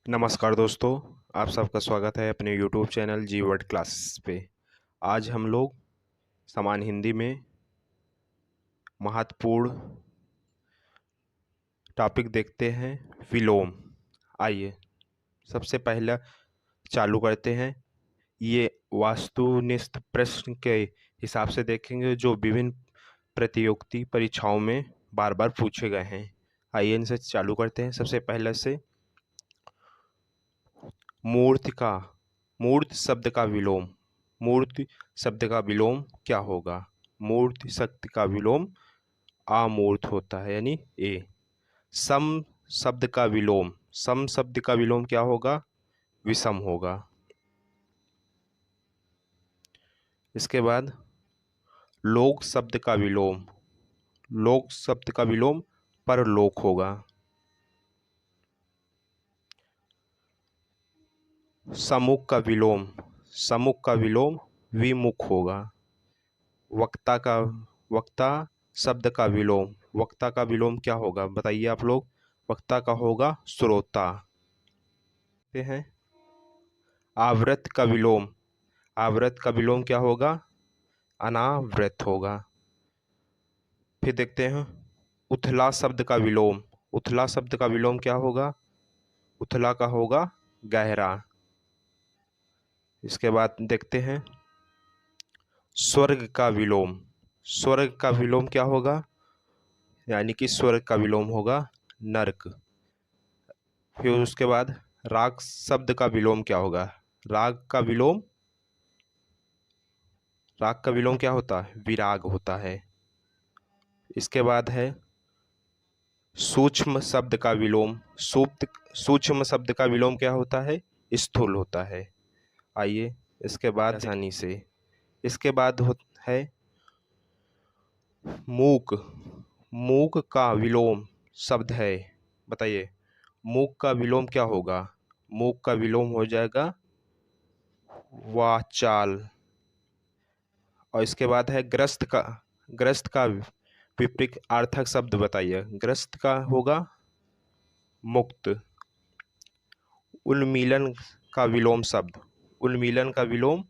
नमस्कार दोस्तों, आप सबका स्वागत है अपने YouTube चैनल जी वर्ड क्लासेस पे। आज हम लोग समान हिंदी में महत्वपूर्ण टॉपिक देखते हैं, विलोम। आइए सबसे पहला चालू करते हैं। ये वास्तुनिष्ठ प्रश्न के हिसाब से देखेंगे जो विभिन्न प्रतियोगिता परीक्षाओं में बार बार पूछे गए हैं। आइए इनसे चालू करते हैं। सबसे पहले से मूर्त शब्द का विलोम। मूर्त शब्द का विलोम क्या होगा? मूर्त शब्द का विलोम अमूर्त होता है, यानी ए। सम शब्द का विलोम। सम शब्द का विलोम क्या होगा? विषम होगा। इसके बाद लोक शब्द का विलोम। लोक शब्द का विलोम परलोक होगा। सम्मुख का विलोम। सम्मुख का विलोम विमुख होगा। वक्ता शब्द का विलोम। वक्ता का विलोम क्या होगा बताइए आप लोग? वक्ता का होगा श्रोता। देखते हैं आवृत का विलोम। आवृत का विलोम क्या होगा? अनावृत होगा। फिर देखते हैं उथला शब्द का विलोम। उथला शब्द का विलोम क्या होगा? उथला का होगा गहरा। इसके बाद देखते हैं स्वर्ग का विलोम। स्वर्ग का विलोम क्या होगा? यानी कि स्वर्ग का विलोम होगा नरक। फिर उसके बाद राग शब्द का विलोम क्या होगा? राग का विलोम राग का विलोम क्या होता है? विराग होता है। इसके बाद है सूक्ष्म शब्द का विलोम। सूक्ष्म शब्द का विलोम क्या होता है? स्थूल होता है। आइए इसके बाद आसानी से। इसके बाद है मूक। मूक का विलोम शब्द है, बताइए मूक का विलोम क्या होगा? मूक का विलोम हो जाएगा वाचाल। और इसके बाद है ग्रस्त का। ग्रस्त का विपरीत अर्थक शब्द बताइए। ग्रस्त का होगा मुक्त। उन्मीलन का विलोम शब्द। उन्मीलन का विलोम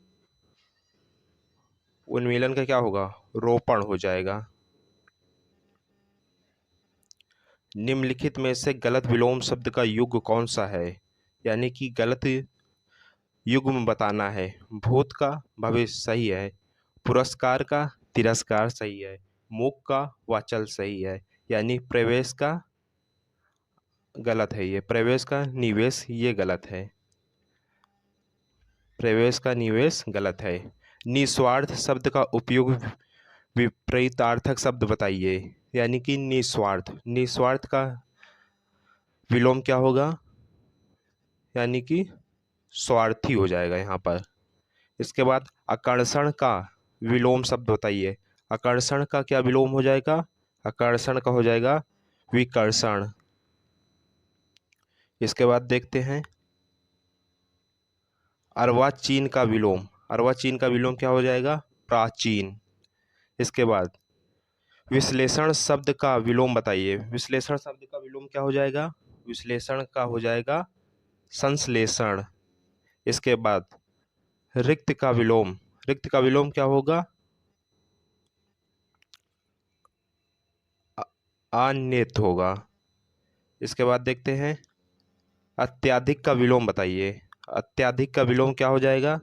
उन्मीलन का क्या होगा? रोपण हो जाएगा। निम्नलिखित में से गलत विलोम शब्द का युग कौन सा है? यानी कि गलत युग्म बताना है। भूत का भविष्य सही है। पुरस्कार का तिरस्कार सही है। मुख का वाचल सही है। यानी प्रवेश का गलत है। ये प्रवेश का निवेश ये गलत है। प्रवेश का निवेश गलत है। निस्वार्थ शब्द का उपयोग विपरीतार्थक शब्द बताइए। यानी कि निस्वार्थ। निस्वार्थ का विलोम क्या होगा? यानी कि स्वार्थी हो जाएगा यहाँ पर। इसके बाद आकर्षण का विलोम शब्द बताइए। आकर्षण का क्या विलोम हो जाएगा? आकर्षण का हो जाएगा विकर्षण। इसके बाद देखते हैं अर्वाचीन का विलोम। अर्वाचीन का विलोम क्या हो जाएगा? प्राचीन। इसके बाद विश्लेषण शब्द का विलोम बताइए। विश्लेषण शब्द का विलोम क्या हो जाएगा? विश्लेषण का हो जाएगा संश्लेषण। इसके बाद रिक्त का विलोम। रिक्त का विलोम क्या होगा? अनित होगा। इसके बाद देखते हैं अत्याधिक का विलोम बताइए। अत्याधिक का विलोम क्या हो जाएगा?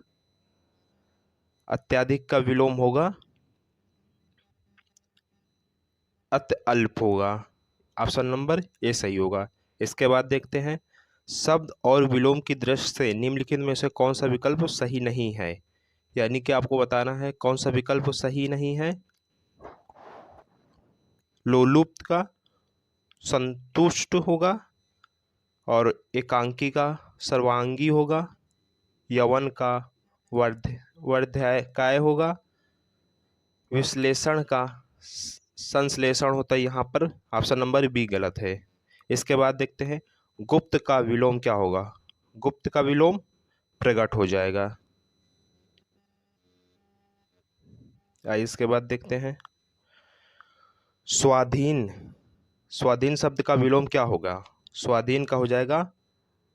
अत्याधिक का विलोम होगा अत अल्प होगा। ऑप्शन नंबर ए सही होगा। इसके बाद देखते हैं शब्द और विलोम की दृष्टि से निम्नलिखित में से कौन सा विकल्प सही नहीं है। यानी कि आपको बताना है कौन सा विकल्प सही नहीं है। लोलुप्त का संतुष्ट होगा, और एकांकी का सर्वांगी होगा, यवन का वर्ध्याकाय होगा, विश्लेषण का संश्लेषण होता है। यहाँ पर ऑप्शन नंबर बी गलत है। इसके बाद देखते हैं गुप्त का विलोम क्या होगा? गुप्त का विलोम प्रकट हो जाएगा। आइए इसके बाद देखते हैं स्वाधीन। स्वाधीन शब्द का विलोम क्या होगा? स्वाधीन का हो जाएगा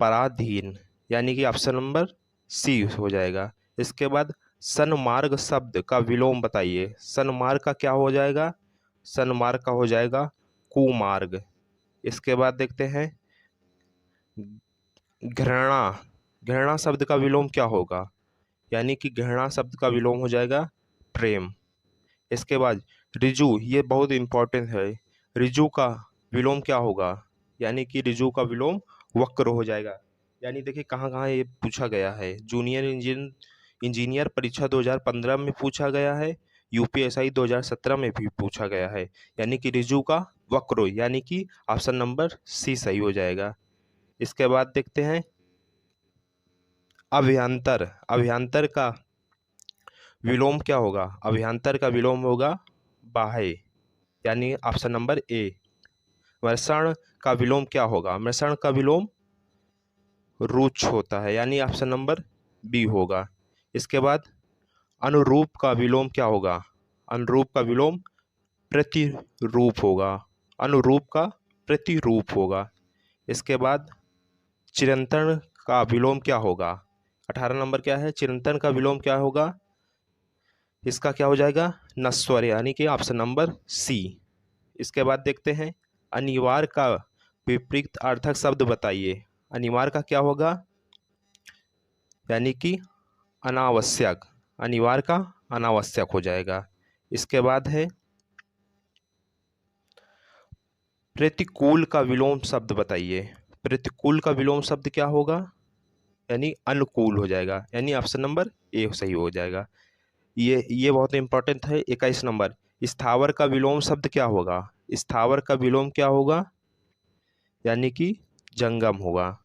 पराधीन, यानी कि ऑप्शन नंबर सी हो जाएगा। इसके बाद सन्मार्ग शब्द का विलोम बताइए। सन्मार्ग का क्या हो जाएगा? सन्मार्ग का हो जाएगा कुमार्ग। इसके बाद देखते हैं घृणा। घृणा शब्द का विलोम क्या होगा? यानी कि घृणा शब्द का विलोम हो जाएगा प्रेम। इसके बाद ऋजु, ये बहुत इंपॉर्टेंट है। ऋजु का विलोम क्या होगा? यानी कि ऋजु का विलोम वक्र हो जाएगा। यानी देखिए कहाँ कहाँ ये पूछा गया है। जूनियर इंजीनियर परीक्षा 2015 में पूछा गया है, यूपीएसआई 2017 में भी पूछा गया है। यानी कि ऋजु का वक्र, यानी कि ऑप्शन नंबर सी सही हो जाएगा। इसके बाद देखते हैं अभ्यंतर। अभ्यंतर का विलोम क्या होगा? अभ्यंतर का विलोम होगा बाह्य, यानी ऑप्शन नंबर ए। मृषण का विलोम क्या होगा? मृषण का विलोम रुच होता है, यानी ऑप्शन नंबर बी होगा। इसके बाद अनुरूप का विलोम क्या होगा? अनुरूप का विलोम प्रतिरूप होगा। अनुरूप का प्रतिरूप होगा। इसके बाद चिरंतन का विलोम क्या होगा? 18 नंबर क्या है? चिरंतन का विलोम क्या होगा? इसका क्या हो जाएगा? नश्वर, यानी कि ऑप्शन नंबर सी। इसके बाद देखते हैं अनिवार्य का विपरीत अर्थक शब्द बताइए। अनिवार्य का क्या होगा? यानी कि अनावश्यक। अनिवार्य का अनावश्यक हो जाएगा। इसके बाद है प्रतिकूल का विलोम शब्द बताइए। प्रतिकूल का विलोम शब्द क्या होगा? यानी अनुकूल हो जाएगा, यानी ऑप्शन नंबर ए सही हो जाएगा। ये बहुत इंपॉर्टेंट है। 21 नंबर स्थावर का विलोम शब्द क्या होगा? स्थावर का विलोम क्या होगा? यानी कि जंगम होगा।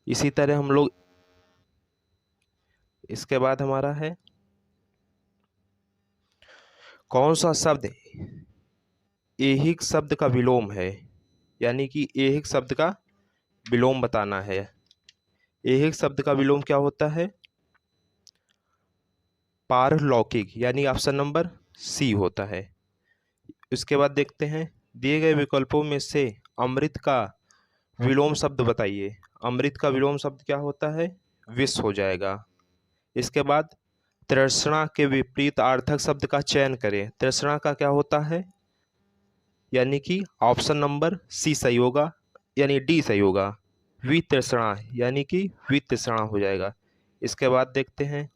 इसी तरह हम लोग इसके बाद हमारा है कौन सा शब्द ऐहिक शब्द का विलोम है? यानी कि ऐहिक शब्द का विलोम बताना है। ऐहिक शब्द का विलोम क्या होता है? पारलौकिक, यानी ऑप्शन नंबर सी होता है। इसके बाद देखते हैं दिए गए विकल्पों में से अमृत का विलोम शब्द बताइए। अमृत का विलोम शब्द क्या होता है? विष हो जाएगा। इसके बाद तृष्णा के विपरीत अर्थक शब्द का चयन करें। तृष्णा का क्या होता है? यानी कि ऑप्शन नंबर सी सही होगा, यानी डी सही होगा। वितृष्णा, यानी कि वितृष्णा हो जाएगा। इसके बाद देखते हैं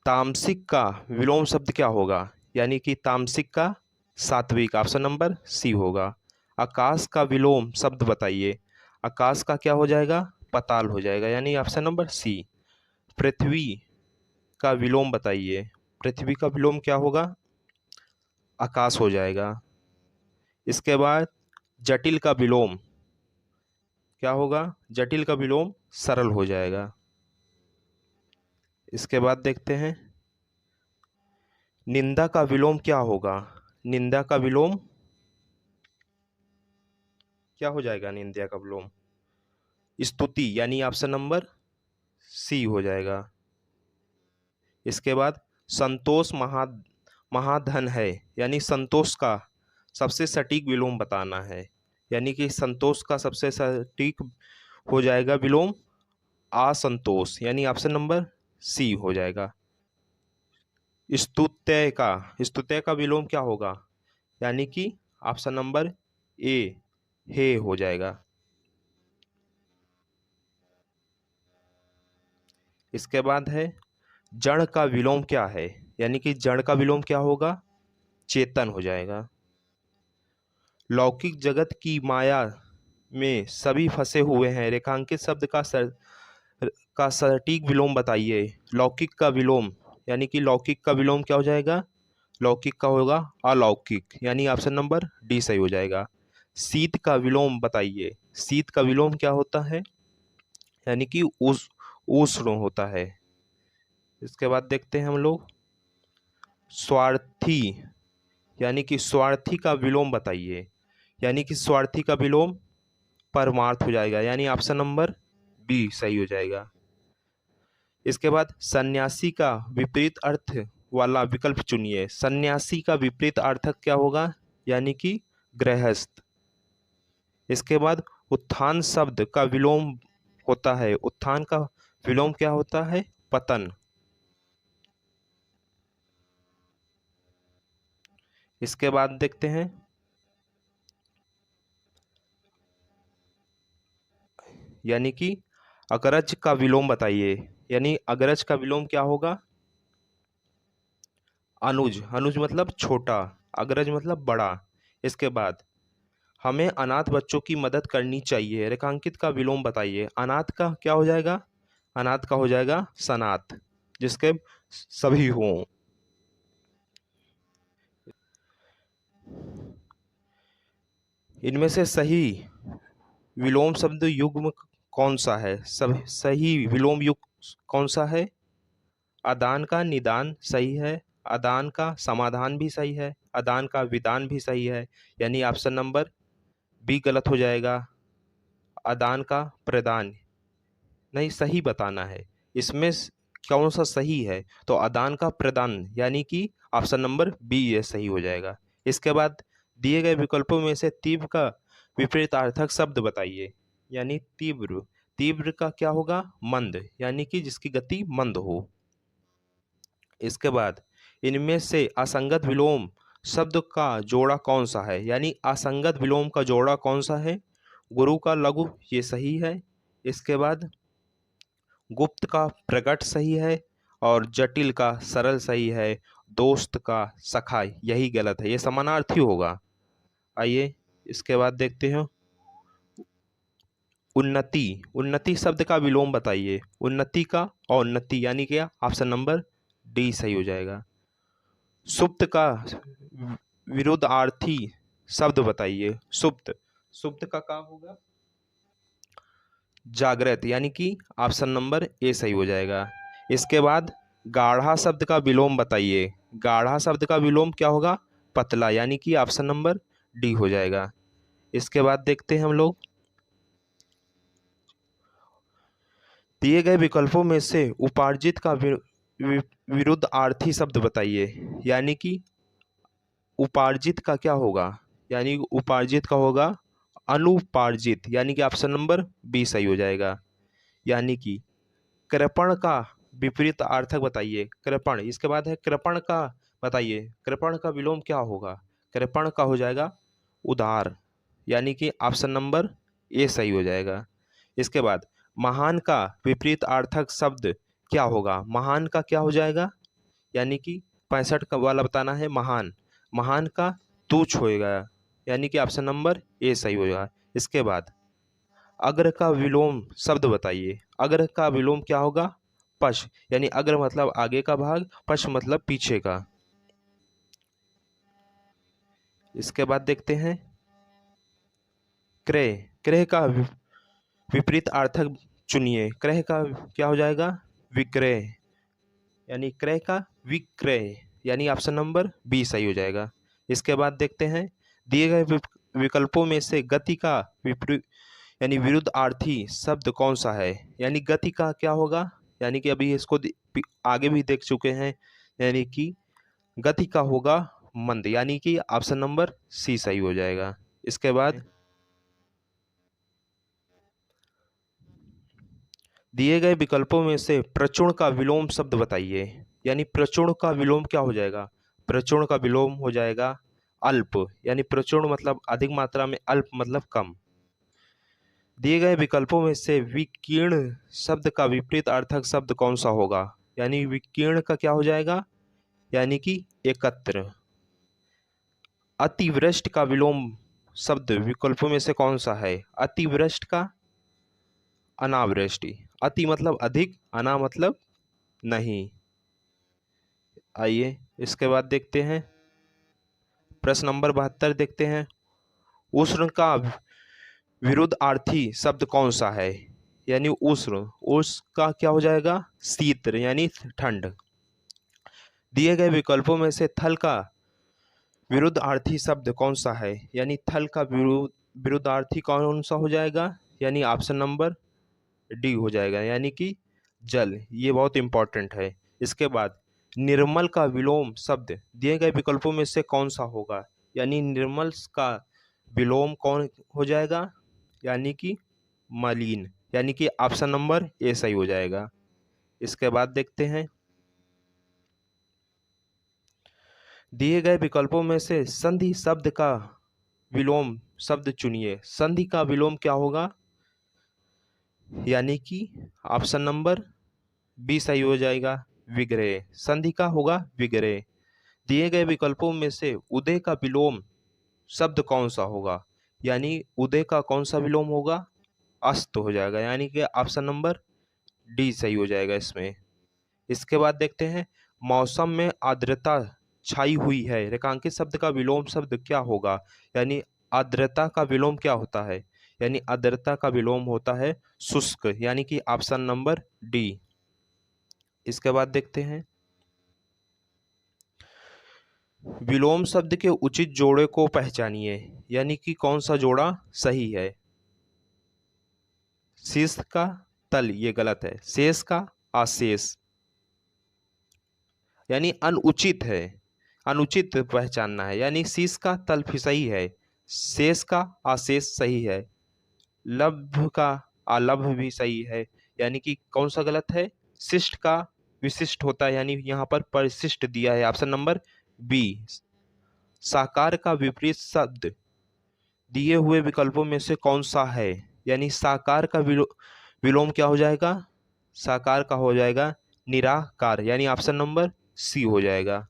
तामसिक का विलोम शब्द क्या होगा? यानी कि तामसिक का सात्विक, ऑप्शन नंबर सी होगा। आकाश का विलोम शब्द बताइए। आकाश का क्या हो जाएगा? पाताल हो जाएगा, यानी ऑप्शन नंबर सी। पृथ्वी का विलोम बताइए। पृथ्वी का विलोम क्या होगा? आकाश हो जाएगा। इसके बाद जटिल का विलोम क्या होगा? जटिल का विलोम सरल हो जाएगा। इसके बाद देखते हैं निंदा का विलोम क्या होगा? निंदा का विलोम क्या हो जाएगा? निंदा का विलोम स्तुति, यानी ऑप्शन नंबर सी हो जाएगा। इसके बाद संतोष महाधन है, यानी संतोष का सबसे सटीक विलोम बताना है। यानी कि संतोष का सबसे सटीक हो जाएगा विलोम असंतोष, यानी ऑप्शन नंबर सी हो जाएगा। स्तुत्य का विलोम क्या होगा? यानी कि ऑप्शन नंबर ए हे हो जाएगा। इसके बाद है जड़ का विलोम क्या है? यानी कि जड़ का विलोम क्या होगा? चेतन हो जाएगा। लौकिक जगत की माया में सभी फंसे हुए हैं, रेखांकित शब्द का सटीक विलोम बताइए। लौकिक का विलोम, यानी कि लौकिक का विलोम क्या हो जाएगा? लौकिक का होगा अलौकिक, यानी ऑप्शन नंबर डी सही हो जाएगा। शीत का विलोम बताइए। शीत का विलोम क्या होता है? यानी कि उष्ण होता है। इसके बाद देखते हैं हम लोग स्वार्थी, यानी कि स्वार्थी का विलोम बताइए। यानी कि स्वार्थी का विलोम परमार्थ हो जाएगा, यानी ऑप्शन नंबर बी सही हो जाएगा। इसके बाद सन्यासी का विपरीत अर्थ वाला विकल्प चुनिए। सन्यासी का विपरीत अर्थक क्या होगा? यानी कि गृहस्थ। इसके बाद उत्थान शब्द का विलोम होता है, उत्थान का विलोम क्या होता है? पतन। इसके बाद देखते हैं, यानी कि अग्रज का विलोम बताइए। यानी अग्रज का विलोम क्या होगा? अनुज। अनुज मतलब छोटा, अग्रज मतलब बड़ा। इसके बाद हमें अनाथ बच्चों की मदद करनी चाहिए, रेखांकित का विलोम बताइए। अनाथ का क्या हो जाएगा? अनाथ का हो जाएगा सनाथ, जिसके सभी हों। इनमें से सही विलोम शब्द युग्म कौन सा है? सब सही विलोम युग्म कौन सा है? अदान का निदान सही है, अदान का समाधान भी सही है, अदान का विदान भी सही है। यानी ऑप्शन नंबर बी गलत हो जाएगा। अदान का प्रदान नहीं, सही बताना है। इसमें कौन सा सही है? तो अदान का प्रदान, यानी कि ऑप्शन नंबर बी ये सही हो जाएगा। इसके बाद दिए गए विकल्पों में से तीव्र का विपरीतार्थक शब्द बताइए। यानी तीव्र, तीव्र का क्या होगा? मंद, यानी कि जिसकी गति मंद हो। इसके बाद इनमें से असंगत विलोम शब्द का जोड़ा कौन सा है? यानी असंगत विलोम का जोड़ा कौन सा है? गुरु का लघु, ये सही है। इसके बाद गुप्त का प्रकट सही है, और जटिल का सरल सही है। दोस्त का सखा यही गलत है, ये समानार्थी होगा। आइए इसके बाद देखते हैं, उन्नति। उन्नति शब्द का विलोम बताइए। उन्नति का औन्नति, यानी क्या? ऑप्शन नंबर डी सही हो जाएगा। सुप्त का विरुद्धार्थी शब्द बताइए। सुप्त, सुप्त का क्या होगा? जागृत, यानी कि ऑप्शन नंबर ए सही हो जाएगा। इसके बाद गाढ़ा शब्द का विलोम बताइए। गाढ़ा शब्द का विलोम क्या होगा? पतला, यानी कि ऑप्शन नंबर डी हो जाएगा। इसके बाद देखते हैं हम लोग, दिए गए विकल्पों में से उपार्जित का विरुद्धार्थी शब्द बताइए। यानी कि उपार्जित का क्या होगा? यानी उपार्जित का होगा अनुपार्जित, यानी कि ऑप्शन नंबर बी सही हो जाएगा। यानी कि कृपण का विपरीत अर्थक बताइए। कृपण, इसके बाद है कृपण का बताइए। कृपण का विलोम क्या होगा? कृपण का हो जाएगा उदार, यानी कि ऑप्शन नंबर ए सही हो जाएगा। इसके बाद महान का विपरीत अर्थक शब्द क्या होगा? महान का क्या हो जाएगा? यानी कि 65 का वाला बताना है। महान, महान का तुच्छ होएगा, यानी कि ऑप्शन नंबर ए सही होगा। इसके बाद अग्र का विलोम शब्द बताइए। अग्र का विलोम क्या होगा? पश, यानी अग्र मतलब आगे का भाग, पश मतलब पीछे का। इसके बाद देखते हैं क्रय। क्रय का विपरीत अर्थक चुनिए। क्रय का क्या हो जाएगा? विक्रय, यानी क्रय का विक्रय, यानी ऑप्शन नंबर बी सही हो जाएगा। इसके बाद देखते हैं, दिए गए विकल्पों में से गति का विपरीत यानी विरुद्धार्थी शब्द कौन सा है? यानी गति का क्या होगा? यानी कि अभी इसको आगे भी देख चुके हैं, यानी कि गति का होगा मंद, यानी कि ऑप्शन नंबर सी सही हो जाएगा। इसके बाद दिए गए विकल्पों में से प्रचुर का विलोम शब्द बताइए। यानी प्रचुर का विलोम क्या हो जाएगा? प्रचुर का विलोम हो जाएगा अल्प, यानी प्रचुर मतलब अधिक मात्रा में, अल्प मतलब कम। दिए गए विकल्पों में से विकीर्ण शब्द का विपरीत अर्थक शब्द कौन सा होगा? यानी विकीर्ण का क्या हो जाएगा? यानी कि एकत्र। अतिवृष्ट का विलोम शब्द विकल्पों में से कौन सा है? अतिवृष्ट का अनावृष्टि। अति मतलब अधिक, अना मतलब नहीं। आइए इसके बाद देखते हैं, प्रश्न नंबर 72 देखते हैं, उष्ण का विरुद्धार्थी शब्द कौन सा है? यानी उष्ण, उष्ण का क्या हो जाएगा? शीत, यानी ठंड। दिए गए विकल्पों में से थल का विरुद्धार्थी शब्द कौन सा है? यानी थल का विरुद्धार्थी कौन सा हो जाएगा? यानी ऑप्शन नंबर डी हो जाएगा, यानी कि जल। ये बहुत इंपॉर्टेंट है। इसके बाद निर्मल का विलोम शब्द दिए गए विकल्पों में से कौन सा होगा? यानी निर्मल का विलोम कौन हो जाएगा? यानी कि मलिन, यानी कि ऑप्शन नंबर ए सही हो जाएगा। इसके बाद देखते हैं, दिए गए विकल्पों में से संधि शब्द का विलोम शब्द चुनिए। संधि का विलोम क्या होगा, यानी कि ऑप्शन नंबर बी सही हो जाएगा, विग्रह। संधि का होगा विग्रह। दिए गए विकल्पों में से उदय का विलोम शब्द कौन सा होगा, यानी उदय का कौन सा विलोम होगा, अस्त हो जाएगा, यानी कि ऑप्शन नंबर डी सही हो जाएगा इसमें। इसके बाद देखते हैं, मौसम में आर्द्रता छाई हुई है, रेखांकित शब्द का विलोम शब्द क्या होगा, यानी आर्द्रता का विलोम क्या होता है, यानी आर्द्रता का विलोम होता है शुष्क, यानी कि ऑप्शन नंबर डी। इसके बाद देखते हैं, विलोम शब्द के उचित जोड़े को पहचानिए, यानी कि कौन सा जोड़ा सही है। शीर्ष का तल ये गलत है, शेष का अशेष, यानी अनुचित है, अनुचित पहचानना है, यानी शीर्ष का तल भी सही है, शेष का अशेष सही है, लभ्य का अलभ्य भी सही है, यानी कि कौन सा गलत है, शिष्ट का विशिष्ट होता है, यानी यहाँ पर परिशिष्ट दिया है, ऑप्शन नंबर बी। साकार का विपरीत शब्द दिए हुए विकल्पों में से कौन सा है, यानी साकार का विलोम क्या हो जाएगा, साकार का हो जाएगा निराकार, यानी ऑप्शन नंबर सी हो जाएगा।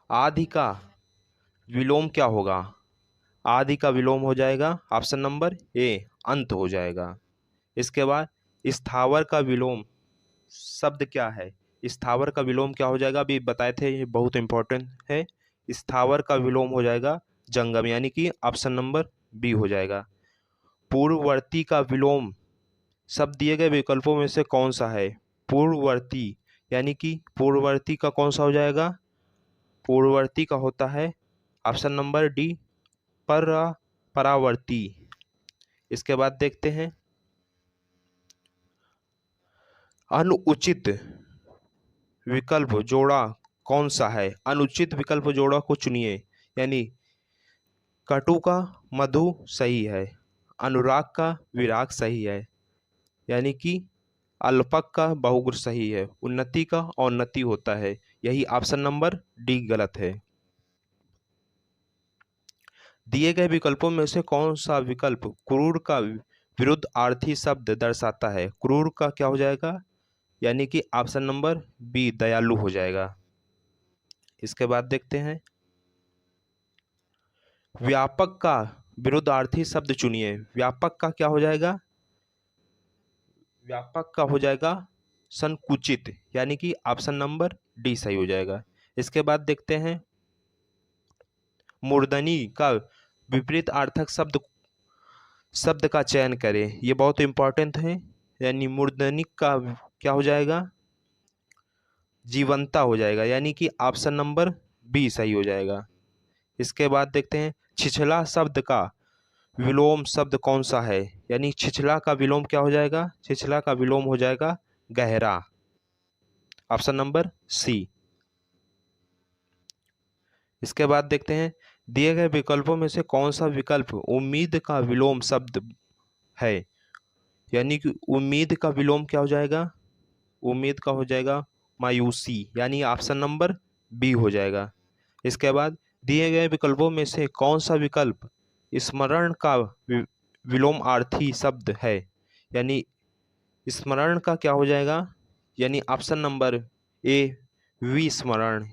आदि का विलोम क्या होगा, आदि का विलोम हो जाएगा ऑप्शन नंबर ए अंत हो जाएगा। इसके बाद स्थावर का विलोम शब्द क्या है, स्थावर का विलोम क्या हो जाएगा, अभी बताए थे, ये बहुत इंपॉर्टेंट है। स्थावर का विलोम हो जाएगा जंगम, यानी कि ऑप्शन नंबर बी हो जाएगा। पूर्ववर्ती का विलोम शब्द दिए गए विकल्पों में से कौन सा है, पूर्ववर्ती, यानी कि पूर्ववर्ती का कौन सा हो जाएगा, पूर्ववर्ती का होता है ऑप्शन नंबर डी परावर्ती। इसके बाद देखते हैं, अनुचित विकल्प जोड़ा कौन सा है, अनुचित विकल्प जोड़ा को चुनिए, यानी कटु का मधु सही है, अनुराग का विराग सही है, यानी कि अल्पक का बहुग्र सही है, उन्नति का औन्नति होता है, यही ऑप्शन नंबर डी गलत है। दिए गए विकल्पों में से कौन सा विकल्प क्रूर का विरुद्ध आर्थी शब्द दर्शाता है, क्रूर का क्या हो जाएगा, यानी कि ऑप्शन नंबर बी दयालु हो जाएगा। इसके बाद देखते हैं, व्यापक का विरुद्धार्थी शब्द चुनिए, व्यापक का क्या हो जाएगा, व्यापक का हो जाएगा संकुचित, यानी कि ऑप्शन नंबर डी सही हो जाएगा। इसके बाद देखते हैं, मूर्धनी का विपरीत अर्थक शब्द शब्द का चयन करें, ये बहुत इंपॉर्टेंट है, यानी मूर्धनिक का क्या हो जाएगा, जीवंता हो जाएगा, यानी कि ऑप्शन नंबर बी सही हो जाएगा। इसके बाद देखते हैं, छिछला शब्द का विलोम शब्द कौन सा है, यानी छिछला का विलोम क्या हो जाएगा, छिछला का विलोम हो जाएगा गहरा, ऑप्शन नंबर सी। इसके बाद देखते हैं, दिए गए विकल्पों में से कौन सा विकल्प उम्मीद का विलोम शब्द है, यानी कि उम्मीद का विलोम क्या हो जाएगा, उम्मीद का हो जाएगा मायूसी, यानी ऑप्शन नंबर बी हो जाएगा। इसके बाद दिए गए विकल्पों में से कौन सा विकल्प स्मरण का विलोमार्थी शब्द है, यानी स्मरण का क्या हो जाएगा, यानी ऑप्शन नंबर ए विस्मरण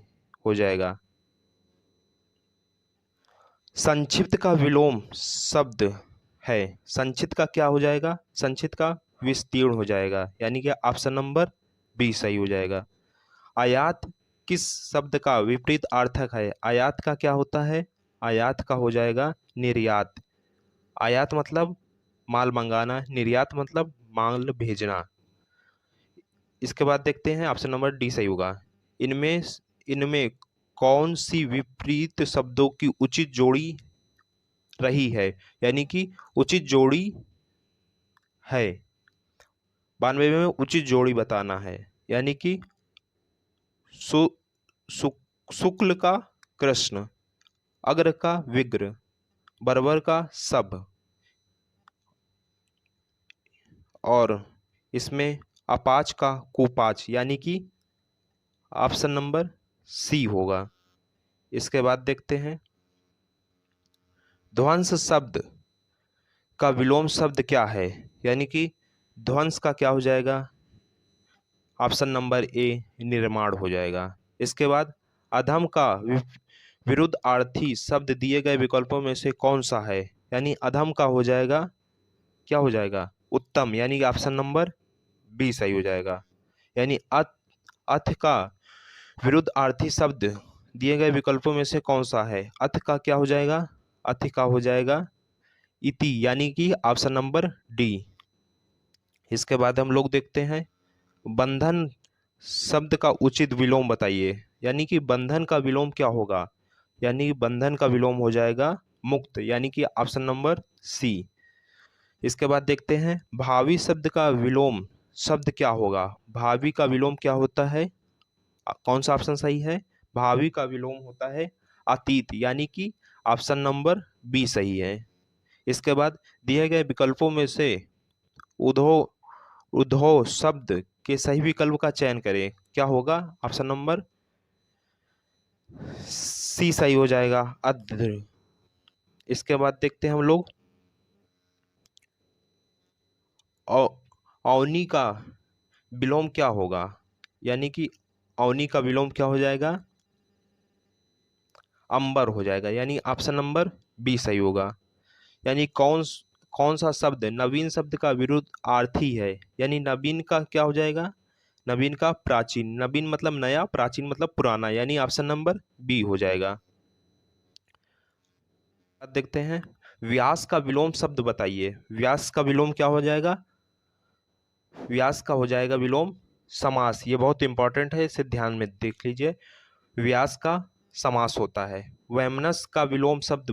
हो जाएगा। संक्षिप्त का विलोम शब्द है, संक्षिप्त का क्या हो जाएगा, संक्षिप्त का विस्तीर्ण हो जाएगा, यानी कि ऑप्शन नंबर बी सही हो जाएगा। आयात किस शब्द का विपरीत अर्थक है, आयात का क्या होता है, आयात का हो जाएगा निर्यात, आयात मतलब माल मंगाना, निर्यात मतलब माल भेजना। इसके बाद देखते हैं, ऑप्शन नंबर डी सही होगा। इनमें इनमें कौन सी विपरीत शब्दों की उचित जोड़ी रही है, यानी कि उचित जोड़ी है, 92 में उचित जोड़ी बताना है, यानी कि सु, सु, शुक्ल का कृष्ण, अग्र का विग्र, बर्बर का सब, और इसमें अपाच का कुपाच, यानी कि ऑप्शन नंबर सी होगा। इसके बाद देखते हैं ध्वंस शब्द का विलोम शब्द क्या है, यानी कि ध्वंस का क्या हो जाएगा, ऑप्शन नंबर ए निर्माण हो जाएगा। इसके बाद अधम का विरुद्धार्थी शब्द दिए गए विकल्पों में से कौन सा है, यानी अधम का हो जाएगा, क्या हो जाएगा, उत्तम, यानी कि ऑप्शन नंबर बी सही हो जाएगा। यानी अथ का विरुद्धार्थी शब्द दिए गए विकल्पों में से कौन सा है, अथ का क्या हो जाएगा, अथ का हो जाएगा इति, यानी कि ऑप्शन नंबर डी। इसके बाद हम लोग देखते हैं बंधन शब्द का उचित विलोम बताइए, यानी कि बंधन का विलोम क्या होगा, यानी कि बंधन का विलोम हो जाएगा मुक्त, यानी कि ऑप्शन नंबर सी। इसके बाद देखते हैं भावी शब्द का विलोम शब्द क्या होगा, भावी का विलोम क्या होता है, कौन सा ऑप्शन सही है, भावी का विलोम होता है अतीत, यानी कि ऑप्शन नंबर बी सही है। इसके बाद दिए गए विकल्पों में से उद्धव उद्धव शब्द के सही विकल्प का चयन करें, क्या होगा, ऑप्शन नंबर सी सही हो जाएगा, अद्र। इसके बाद देखते हैं हम लोग अवनी का विलोम क्या होगा, यानी कि अवनी का विलोम क्या हो जाएगा, अंबर हो जाएगा, यानी ऑप्शन नंबर बी सही होगा। यानी कौन सा शब्द नवीन शब्द का विरुद्ध आर्थी है, यानी नवीन का क्या हो जाएगा, नवीन का प्राचीन, नवीन मतलब नया, प्राचीन मतलब पुराना, यानी ऑप्शन नंबर बी हो जाएगा। अब देखते हैं व्यास का विलोम शब्द बताइए, व्यास का विलोम क्या हो जाएगा, व्यास का हो जाएगा विलोम समास, ये बहुत इंपॉर्टेंट है, इसे ध्यान में देख लीजिए। व्यास का समास होता है। वैमनस का विलोम शब्द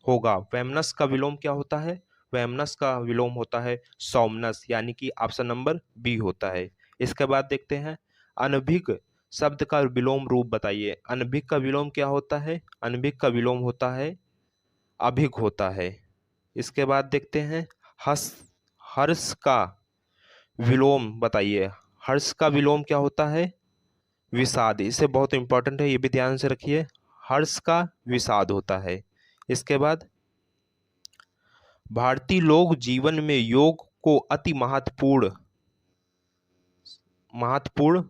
होगा, वैमनस का विलोम क्या होता है, वैमनस का विलोम होता है सौमनस, यानी कि ऑप्शन नंबर बी होता है। इसके बाद देखते हैं अनभिज्ञ शब्द का विलोम रूप बताइए, अनभिज्ञ का विलोम क्या होता है, अनभिज्ञ का विलोम होता है अभिज्ञ होता है। इसके बाद देखते हैं हर्ष हर्ष का विलोम बताइए, हर्ष का विलोम क्या होता है विषाद, इसे बहुत इंपॉर्टेंट है, ये भी ध्यान से रखिए, हर्ष का विषाद होता है। इसके बाद भारतीय लोग जीवन में योग को अति महत्वपूर्ण महत्वपूर्ण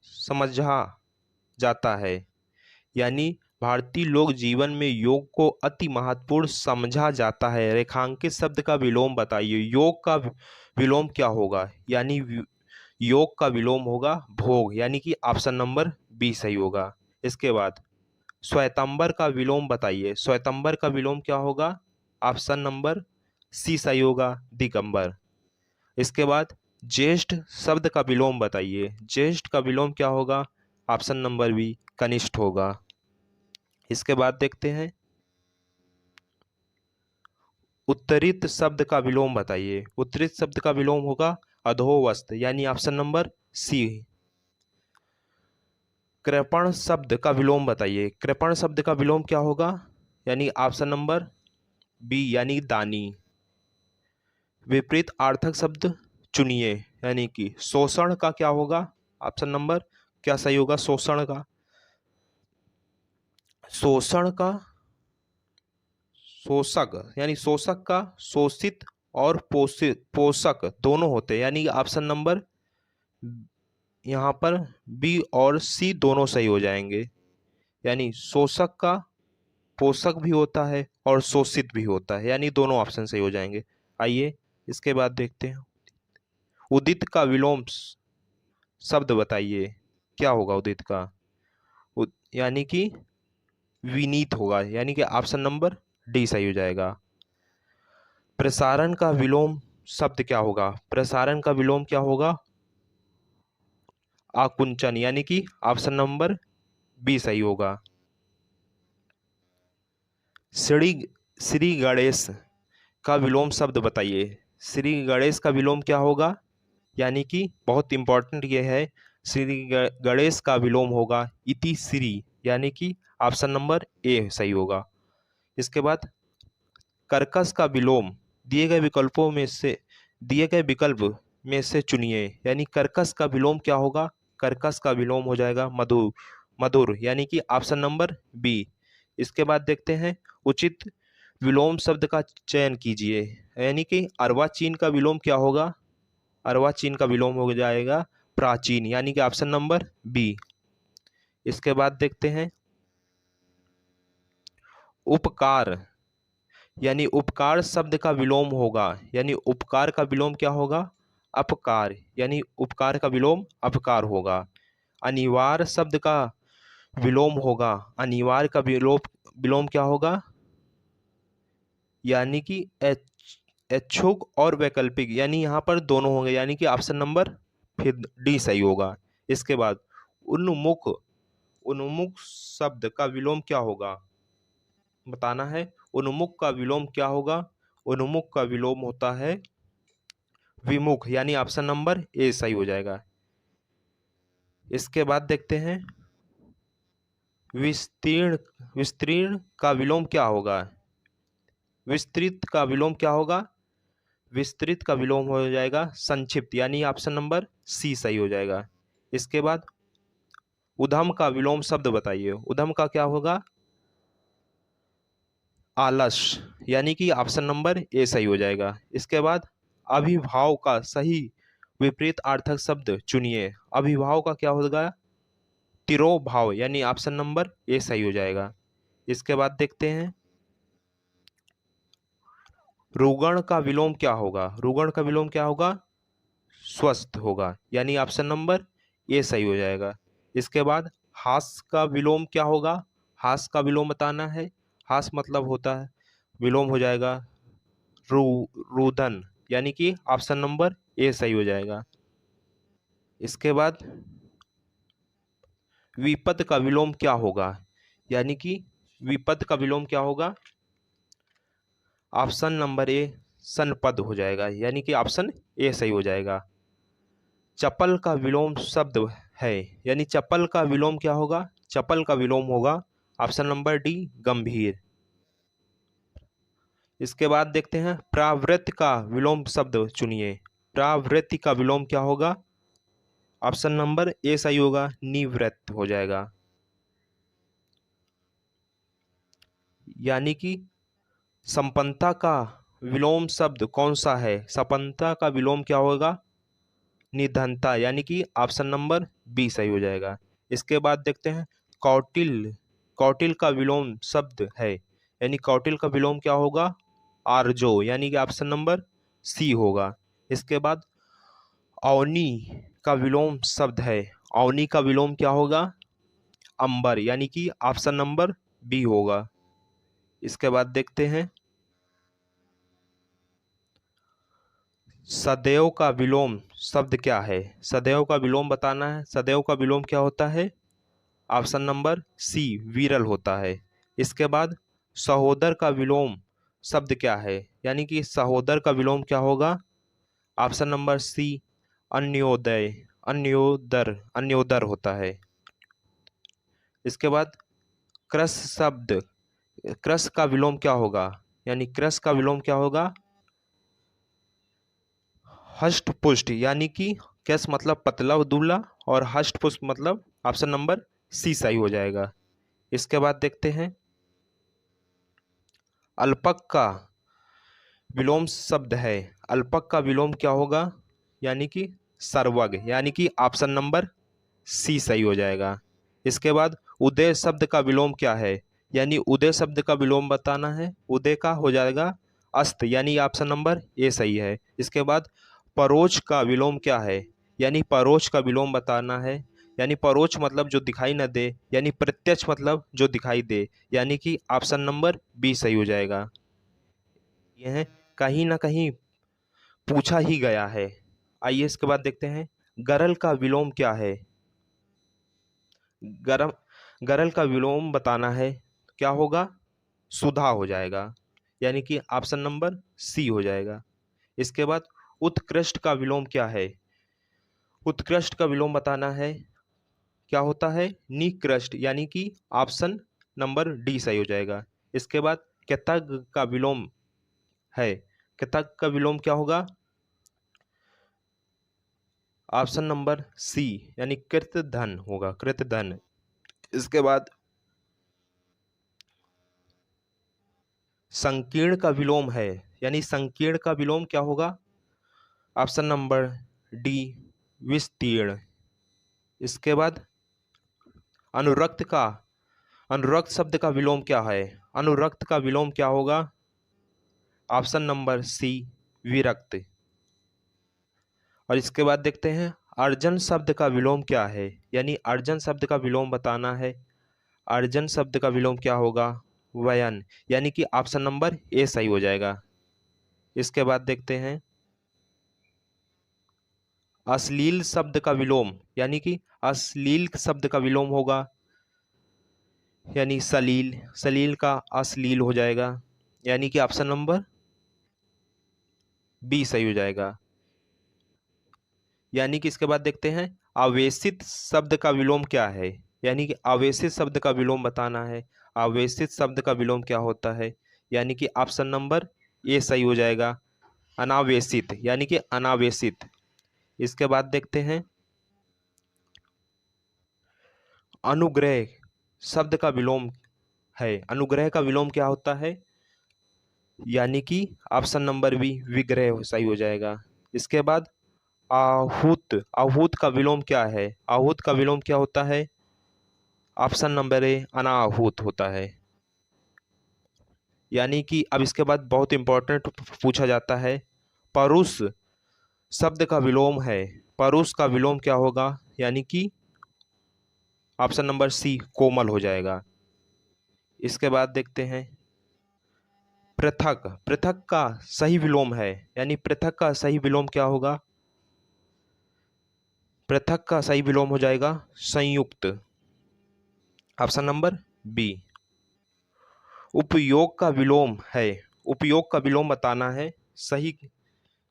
समझा जाता है, यानी भारतीय लोग जीवन में योग को अति महत्वपूर्ण समझा जाता है। रेखांकित शब्द का विलोम बताइए, योग का विलोम क्या होगा, यानी योग का विलोम होगा भोग, यानी कि ऑप्शन नंबर बी सही होगा। इसके बाद श्वेतांबर का विलोम बताइए, श्वेतांबर का विलोम क्या होगा, ऑप्शन नंबर सी सही होगा दिगंबर। इसके बाद ज्येष्ठ शब्द का विलोम बताइए, ज्येष्ठ का विलोम क्या होगा, ऑप्शन नंबर बी कनिष्ठ होगा। इसके बाद देखते हैं उत्तरित शब्द का विलोम बताइए, उत्तरित शब्द का विलोम होगा अधोवस्त, यानी ऑप्शन नंबर सी। कृपण शब्द का विलोम बताइए, कृपण शब्द का विलोम क्या होगा, यानी ऑप्शन नंबर बी, यानी दानी। विपरीत आर्थक शब्द चुनिए, यानी कि शोषण का क्या होगा, ऑप्शन नंबर क्या सही होगा, शोषण का, शोषण का शोषक, यानी शोषक का शोषित और पोषित पोषक दोनों होते हैं, यानी ऑप्शन नंबर यहाँ पर बी और सी दोनों सही हो जाएंगे, यानी शोषक का पोषक भी होता है और शोषित भी होता है, यानी दोनों ऑप्शन सही हो जाएंगे। आइए इसके बाद देखते हैं उदित का विलोम शब्द बताइए, क्या होगा उदित का, यानी कि विनीत होगा, यानी कि ऑप्शन नंबर डी सही हो जाएगा। प्रसारण का विलोम शब्द क्या होगा, प्रसारण का विलोम क्या होगा आकुंचन, यानी कि ऑप्शन नंबर बी सही होगा। श्री श्री गणेश का विलोम शब्द बताइए, श्री गणेश का विलोम क्या होगा, यानी कि बहुत इंपॉर्टेंट ये है, श्री गणेश का विलोम होगा इति श्री, यानी कि ऑप्शन नंबर ए सही होगा। इसके बाद कर्कश का विलोम दिए गए विकल्प में से चुनिए। यानी कर्कश का विलोम क्या होगा? कर्कश का विलोम हो जाएगा मधुर, मधुर यानी कि ऑप्शन नंबर बी। इसके बाद देखते हैं उचित विलोम शब्द का चयन कीजिए। यानी कि अर्वाचीन का विलोम क्या होगा? अर्वाचीन का विलोम हो जाएगा प्राचीन, यानी कि ऑप्शन नंबर बी। इसके बाद देखते हैं उपकार, यानी उपकार शब्द का विलोम होगा। यानी उपकार का विलोम क्या होगा? अपकार, यानी उपकार का विलोम अपकार होगा। अनिवार्य शब्द का विलोम होगा। अनिवार्य का विलोम क्या होगा? यानी कि इच्छुक और वैकल्पिक, यानी यहाँ पर दोनों होंगे, यानी कि ऑप्शन नंबर फिर डी सही होगा। इसके बाद उन्मुख, उन्मुख शब्द का विलोम क्या होगा बताना है। उन्मुख का विलोम क्या होगा? उन्मुख का विलोम होता है विमुख, यानी ऑप्शन नंबर ए सही हो जाएगा। इसके बाद देखते हैं विस्तीर्ण, विस्तीर्ण का विलोम क्या होगा? विस्तृत का विलोम क्या होगा? विस्तृत का विलोम हो जाएगा संक्षिप्त, यानी ऑप्शन नंबर सी सही हो जाएगा। इसके बाद उद्यम का विलोम शब्द बताइए। उद्यम का क्या होगा? आलस, यानी कि ऑप्शन नंबर ए सही हो जाएगा। इसके बाद अभिभाव का सही विपरीत अर्थक शब्द चुनिए। अभिभाव का क्या होगा? तिरोभाव, यानी ऑप्शन नंबर ए सही हो जाएगा। इसके बाद देखते हैं रुगण का विलोम क्या होगा? रुगण का विलोम क्या होगा? स्वस्थ होगा, यानी ऑप्शन नंबर ए सही हो जाएगा। इसके बाद हास का विलोम क्या होगा? हास का विलोम बताना है। हास मतलब होता है विलोम हो जाएगा रू रुदन, यानी कि ऑप्शन नंबर ए सही हो जाएगा। इसके बाद विपद का विलोम क्या होगा? यानी कि विपद का विलोम क्या होगा? ऑप्शन नंबर ए सनपद हो जाएगा, यानी कि ऑप्शन ए सही हो जाएगा। चपल का विलोम शब्द है, यानी चपल का विलोम क्या होगा? चपल का विलोम होगा ऑप्शन नंबर डी गंभीर। इसके बाद देखते हैं प्रावृत्ति का विलोम शब्द चुनिए। प्रावृत्ति का विलोम क्या होगा? ऑप्शन नंबर ए सही होगा निवृत्त हो जाएगा। यानी कि संपन्नता का विलोम शब्द कौन सा है? संपन्नता का विलोम क्या होगा? निधनता, यानी कि ऑप्शन नंबर बी सही हो जाएगा। इसके बाद देखते हैं कौटिल्य, कौटिल्य का विलोम शब्द है, यानी कौटिल्य का विलोम क्या होगा? आर्जो, यानी कि ऑप्शन नंबर सी होगा। इसके बाद अवनी का विलोम शब्द है। अवनी का विलोम क्या होगा? अंबर, यानी कि ऑप्शन नंबर बी होगा। इसके बाद देखते हैं सदैव का विलोम शब्द क्या है? सदैव का विलोम बताना है। सदैव का विलोम क्या होता है? ऑप्शन नंबर सी विरल होता है। इसके बाद सहोदर का विलोम शब्द क्या है? यानी कि सहोदर का विलोम क्या होगा? ऑप्शन नंबर सी अन्योदय, अन्योदर, अन्योदर होता है। इसके बाद क्रस शब्द, क्रस का विलोम क्या होगा? यानी क्रस का विलोम क्या होगा? हष्ट पुष्ट, यानी कि क्रस मतलब पतला दुबला और हष्ट पुष्ट मतलब ऑप्शन नंबर सी सही हो जाएगा। इसके बाद देखते हैं अल्पक का विलोम शब्द है। अल्पक का विलोम क्या होगा? यानी कि सर्वज्ञ, यानी कि ऑप्शन नंबर सी सही हो जाएगा। इसके बाद उदय शब्द का विलोम क्या है? यानी उदय शब्द का विलोम बताना है। उदय का हो जाएगा अस्त, यानी ऑप्शन नंबर ए सही है। इसके बाद परोक्ष का विलोम क्या है? यानी परोक्ष का विलोम बताना है। यानी परोक्ष मतलब जो दिखाई न दे, यानी प्रत्यक्ष मतलब जो दिखाई दे, यानी कि ऑप्शन नंबर बी सही हो जाएगा। यह कहीं ना कहीं पूछा ही गया है। आइए इसके बाद देखते हैं गरल का विलोम क्या है? गरम, गरल का विलोम बताना है। क्या होगा? सुधा हो जाएगा, यानी कि ऑप्शन नंबर सी हो जाएगा। इसके बाद उत्कृष्ट का विलोम क्या है? उत्कृष्ट का विलोम बताना है। क्या होता है? निकृष्ट, यानी कि ऑप्शन नंबर डी सही हो जाएगा। इसके बाद कृतज्ञ का विलोम है। कृतक का विलोम क्या होगा? ऑप्शन नंबर सी, यानी कृतधन होगा, कृतधन। इसके बाद संकीर्ण का विलोम है, यानी संकीर्ण का विलोम क्या होगा? ऑप्शन नंबर डी, विस्तीर्ण। इसके बाद अनुरक्त का, अनुरक्त शब्द का विलोम क्या है? अनुरक्त का विलोम क्या होगा? ऑप्शन नंबर सी, विरक्त। और इसके बाद देखते हैं अर्जन शब्द का विलोम क्या है, यानी अर्जन शब्द का विलोम बताना है। अर्जन शब्द का विलोम क्या होगा? वयन, यानी कि ऑप्शन नंबर ए सही हो जाएगा। इसके बाद देखते हैं अश्लील शब्द का विलोम, यानी कि अश्लील शब्द का विलोम होगा, यानी सलील, सलील का अश्लील हो जाएगा, यानी कि ऑप्शन नंबर बी सही हो जाएगा। यानी कि इसके बाद देखते हैं आवेशित शब्द का विलोम क्या है, यानी कि आवेशित शब्द का विलोम बताना है। आवेशित शब्द का विलोम क्या होता है? यानी कि ऑप्शन नंबर ए सही हो जाएगा, अनावेशित, यानी कि अनावेशित। इसके बाद देखते हैं अनुग्रह शब्द का विलोम है। अनुग्रह का विलोम क्या होता है? यानी कि ऑप्शन नंबर बी, विग्रह सही हो जाएगा। इसके बाद आहूत, आहूत का विलोम क्या है? आहूत का विलोम क्या होता है? ऑप्शन नंबर ए, अनाहूत होता है। यानी कि अब इसके बाद बहुत इंपॉर्टेंट पूछा जाता है, परुष शब्द का विलोम है। परुष का विलोम क्या होगा? यानी कि ऑप्शन नंबर सी, कोमल हो जाएगा। इसके बाद देखते हैं पृथक, पृथक का सही विलोम है, यानी पृथक का सही विलोम क्या होगा? पृथक का सही विलोम हो जाएगा संयुक्त, ऑप्शन नंबर बी। उपयोग का विलोम है, उपयोग का विलोम बताना है सही,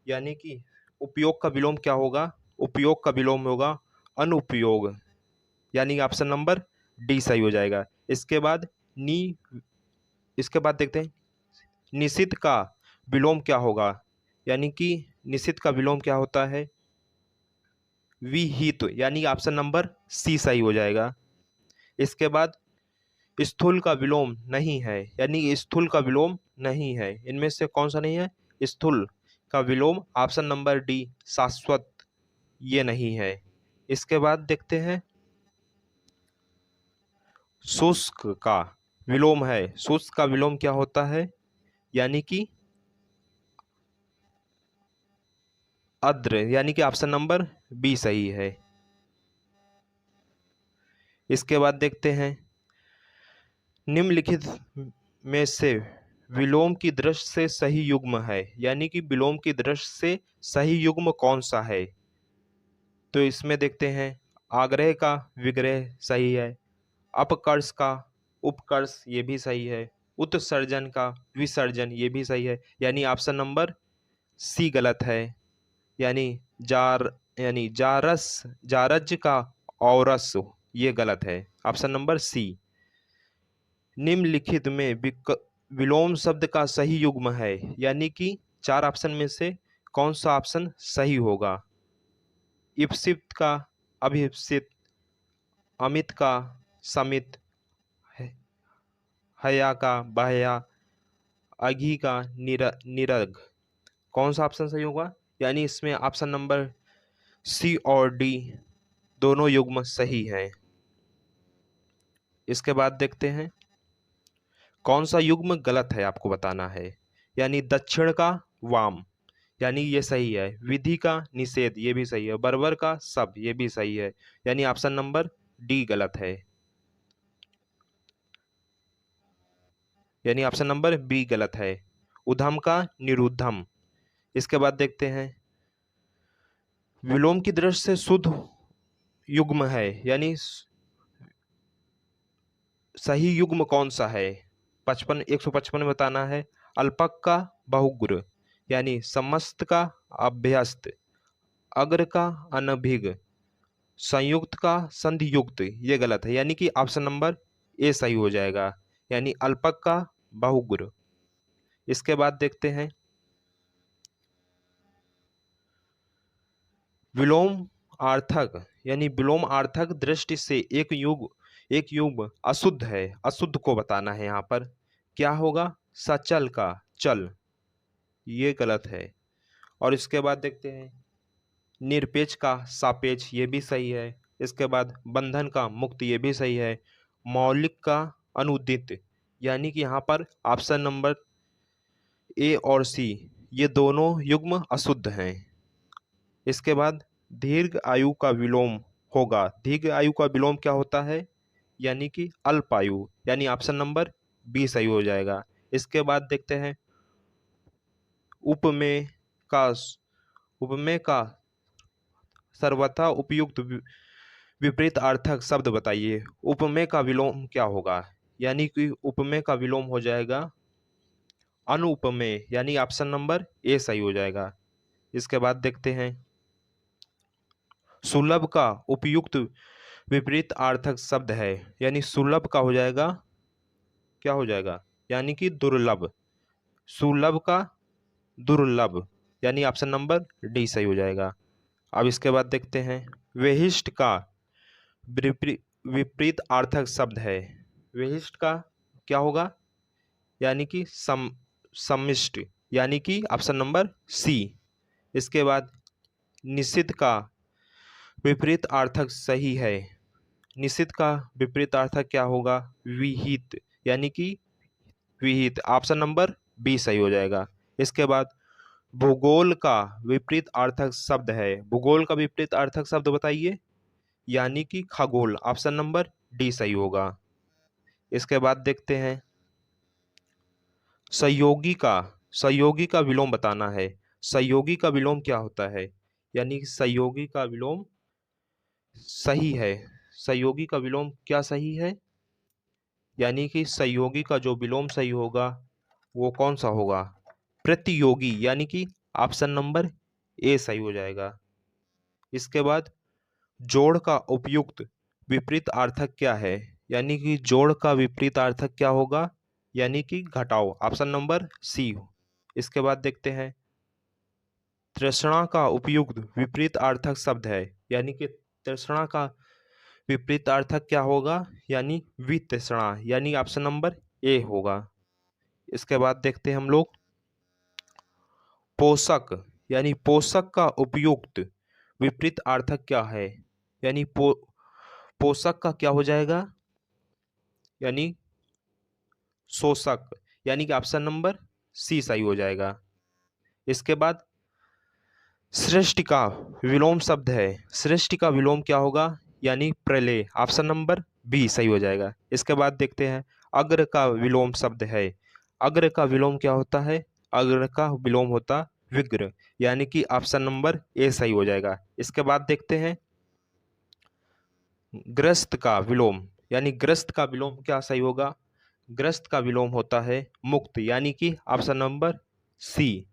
यानी कि उपयोग का विलोम क्या होगा? उपयोग का विलोम होगा अनुपयोग, यानी ऑप्शन नंबर डी सही हो जाएगा। इसके बाद नी, इसके बाद देखते हैं निषिद्ध का विलोम क्या होगा, यानी कि निषिद्ध का विलोम क्या होता है? विहित, यानी ऑप्शन नंबर सी सही हो जाएगा। इसके बाद स्थूल का विलोम नहीं है, यानी स्थूल का विलोम नहीं है, इनमें से कौन सा नहीं है? स्थूल का विलोम ऑप्शन नंबर डी, शाश्वत, ये नहीं है। इसके बाद देखते हैं शुष्क का विलोम है। शुष्क का विलोम क्या होता है? यानी कि अद्र, यानी कि ऑप्शन नंबर बी सही है। इसके बाद देखते हैं निम्नलिखित में से विलोम की दृष्टि से सही युग्म है, यानी कि विलोम की दृष्टि से सही युग्म कौन सा है? तो इसमें देखते हैं आग्रह का विग्रह सही है, अपकर्ष का उपकर्ष ये भी सही है, उत्सर्जन का विसर्जन ये भी सही है, यानी ऑप्शन नंबर सी गलत है। यानी जार, यानी जारस, जारज का औरस ये गलत है, ऑप्शन नंबर सी। निम्नलिखित में विलोम शब्द का सही युग्म है, यानी कि चार ऑप्शन में से कौन सा ऑप्शन सही होगा? इप्सित का अभिप्सित, अमित का समित, हया का बहया, अघी का निरग, कौन सा ऑप्शन सही होगा? यानी इसमें ऑप्शन नंबर सी और डी दोनों युग्म सही हैं। इसके बाद देखते हैं कौन सा युग्म गलत है, आपको बताना है। यानी दक्षिण का वाम, यानी ये सही है। विधि का निषेध ये भी सही है। बर्बर का सब ये भी सही है, यानी ऑप्शन नंबर डी गलत है, यानी ऑप्शन नंबर बी गलत है। उधम का निरुद्धम। इसके बाद देखते हैं विलोम की दृष्टि से शुद्ध युग्म है, यानी सही युग्म कौन सा है? 55, 155 में बताना है। अल्पक का बहुग्र, यानी समस्त का अभ्यस्त, अग्र का अनभिग, संयुक्त का संधि युक्त ये गलत है, यानी कि ऑप्शन नंबर ए सही हो जाएगा, यानी अल्पक का बहुग्र। इसके बाद देखते हैं विलोम आर्थक यानी विलोम आर्थक दृष्टि से एक युग अशुद्ध है, अशुद्ध को बताना है यहाँ पर। क्या होगा? सचल का चल, ये गलत है। और इसके बाद देखते हैं निरपेक्ष का सापेक्ष, ये भी सही है। इसके बाद बंधन का मुक्त, ये भी सही है। मौलिक का अनुदित, यानी कि यहाँ पर ऑप्शन नंबर ए और सी ये दोनों युग्म अशुद्ध हैं। इसके बाद दीर्घ आयु का विलोम होगा। दीर्घ आयु का विलोम क्या होता है? यानी कि अल्पायु, यानी ऑप्शन नंबर बी सही हो जाएगा। इसके बाद देखते हैं उपमेय का उपमेय का सर्वथा उपयुक्त विपरीत अर्थक शब्द बताइए। उपमेय का विलोम क्या होगा? यानी कि उपमेय का विलोम हो जाएगा अनुपमेय, यानी ऑप्शन नंबर ए सही हो जाएगा। इसके बाद देखते हैं सुलभ का उपयुक्त विपरीत अर्थक शब्द है, यानी सुलभ का हो जाएगा, क्या हो जाएगा? यानी कि दुर्लभ। सुलभ का दुर्लभ, यानी ऑप्शन नंबर डी सही हो जाएगा। अब इसके बाद देखते हैं विशिष्ट का विपरीत अर्थक शब्द है। विशिष्ट का क्या होगा? यानी कि सम्मिष्ट, यानी कि ऑप्शन नंबर सी। इसके बाद निषिद्ध का विपरीत अर्थक सही है। निषिद्ध का विपरीत अर्थक क्या होगा? विहित, यानी कि विहित, ऑप्शन नंबर बी सही हो जाएगा। इसके बाद भूगोल का विपरीत अर्थक शब्द है। भूगोल का विपरीत अर्थक शब्द बताइए। यानी कि खगोल, ऑप्शन नंबर डी सही होगा। इसके बाद देखते हैं सहयोगी का विलोम बताना है। सहयोगी का विलोम क्या होता है? यानी कि सहयोगी का विलोम सही है। सहयोगी का विलोम क्या सही है? यानी कि सहयोगी का जो विलोम सही होगा वो कौन सा होगा? प्रतियोगी, यानी कि ऑप्शन नंबर ए सही हो जाएगा। इसके बाद जोड़ का उपयुक्त विपरीत अर्थक क्या है? यानी कि जोड़ का विपरीत अर्थक क्या होगा? यानी कि घटाओ, ऑप्शन नंबर सी। इसके बाद देखते हैं तृष्णा का उपयुक्त विपरीत अर्थक शब्द है। यानी कि तृष्णा का विपरीत अर्थक क्या होगा? यानी वितृष्णा, यानी ऑप्शन नंबर ए होगा। इसके बाद देखते हैं हम लोग पोषक, यानी पोषक का उपयुक्त विपरीत अर्थक क्या है? यानी पोषक का क्या हो जाएगा? यानी शोषक, यानी कि ऑप्शन नंबर सी सही हो जाएगा। इसके बाद सृष्टि का विलोम शब्द है। सृष्टि का विलोम क्या होगा? यानी प्रलय, ऑप्शन नंबर बी सही हो जाएगा। इसके बाद देखते हैं अग्र का विलोम शब्द है। अग्र का विलोम क्या होता है? अग्र का विलोम होता विग्र, यानी कि ऑप्शन नंबर ए सही हो जाएगा। इसके बाद देखते हैं ग्रस्त का विलोम, यानी ग्रस्त का विलोम क्या सही होगा? ग्रस्त का विलोम होता है मुक्त, यानी कि ऑप्शन नंबर सी।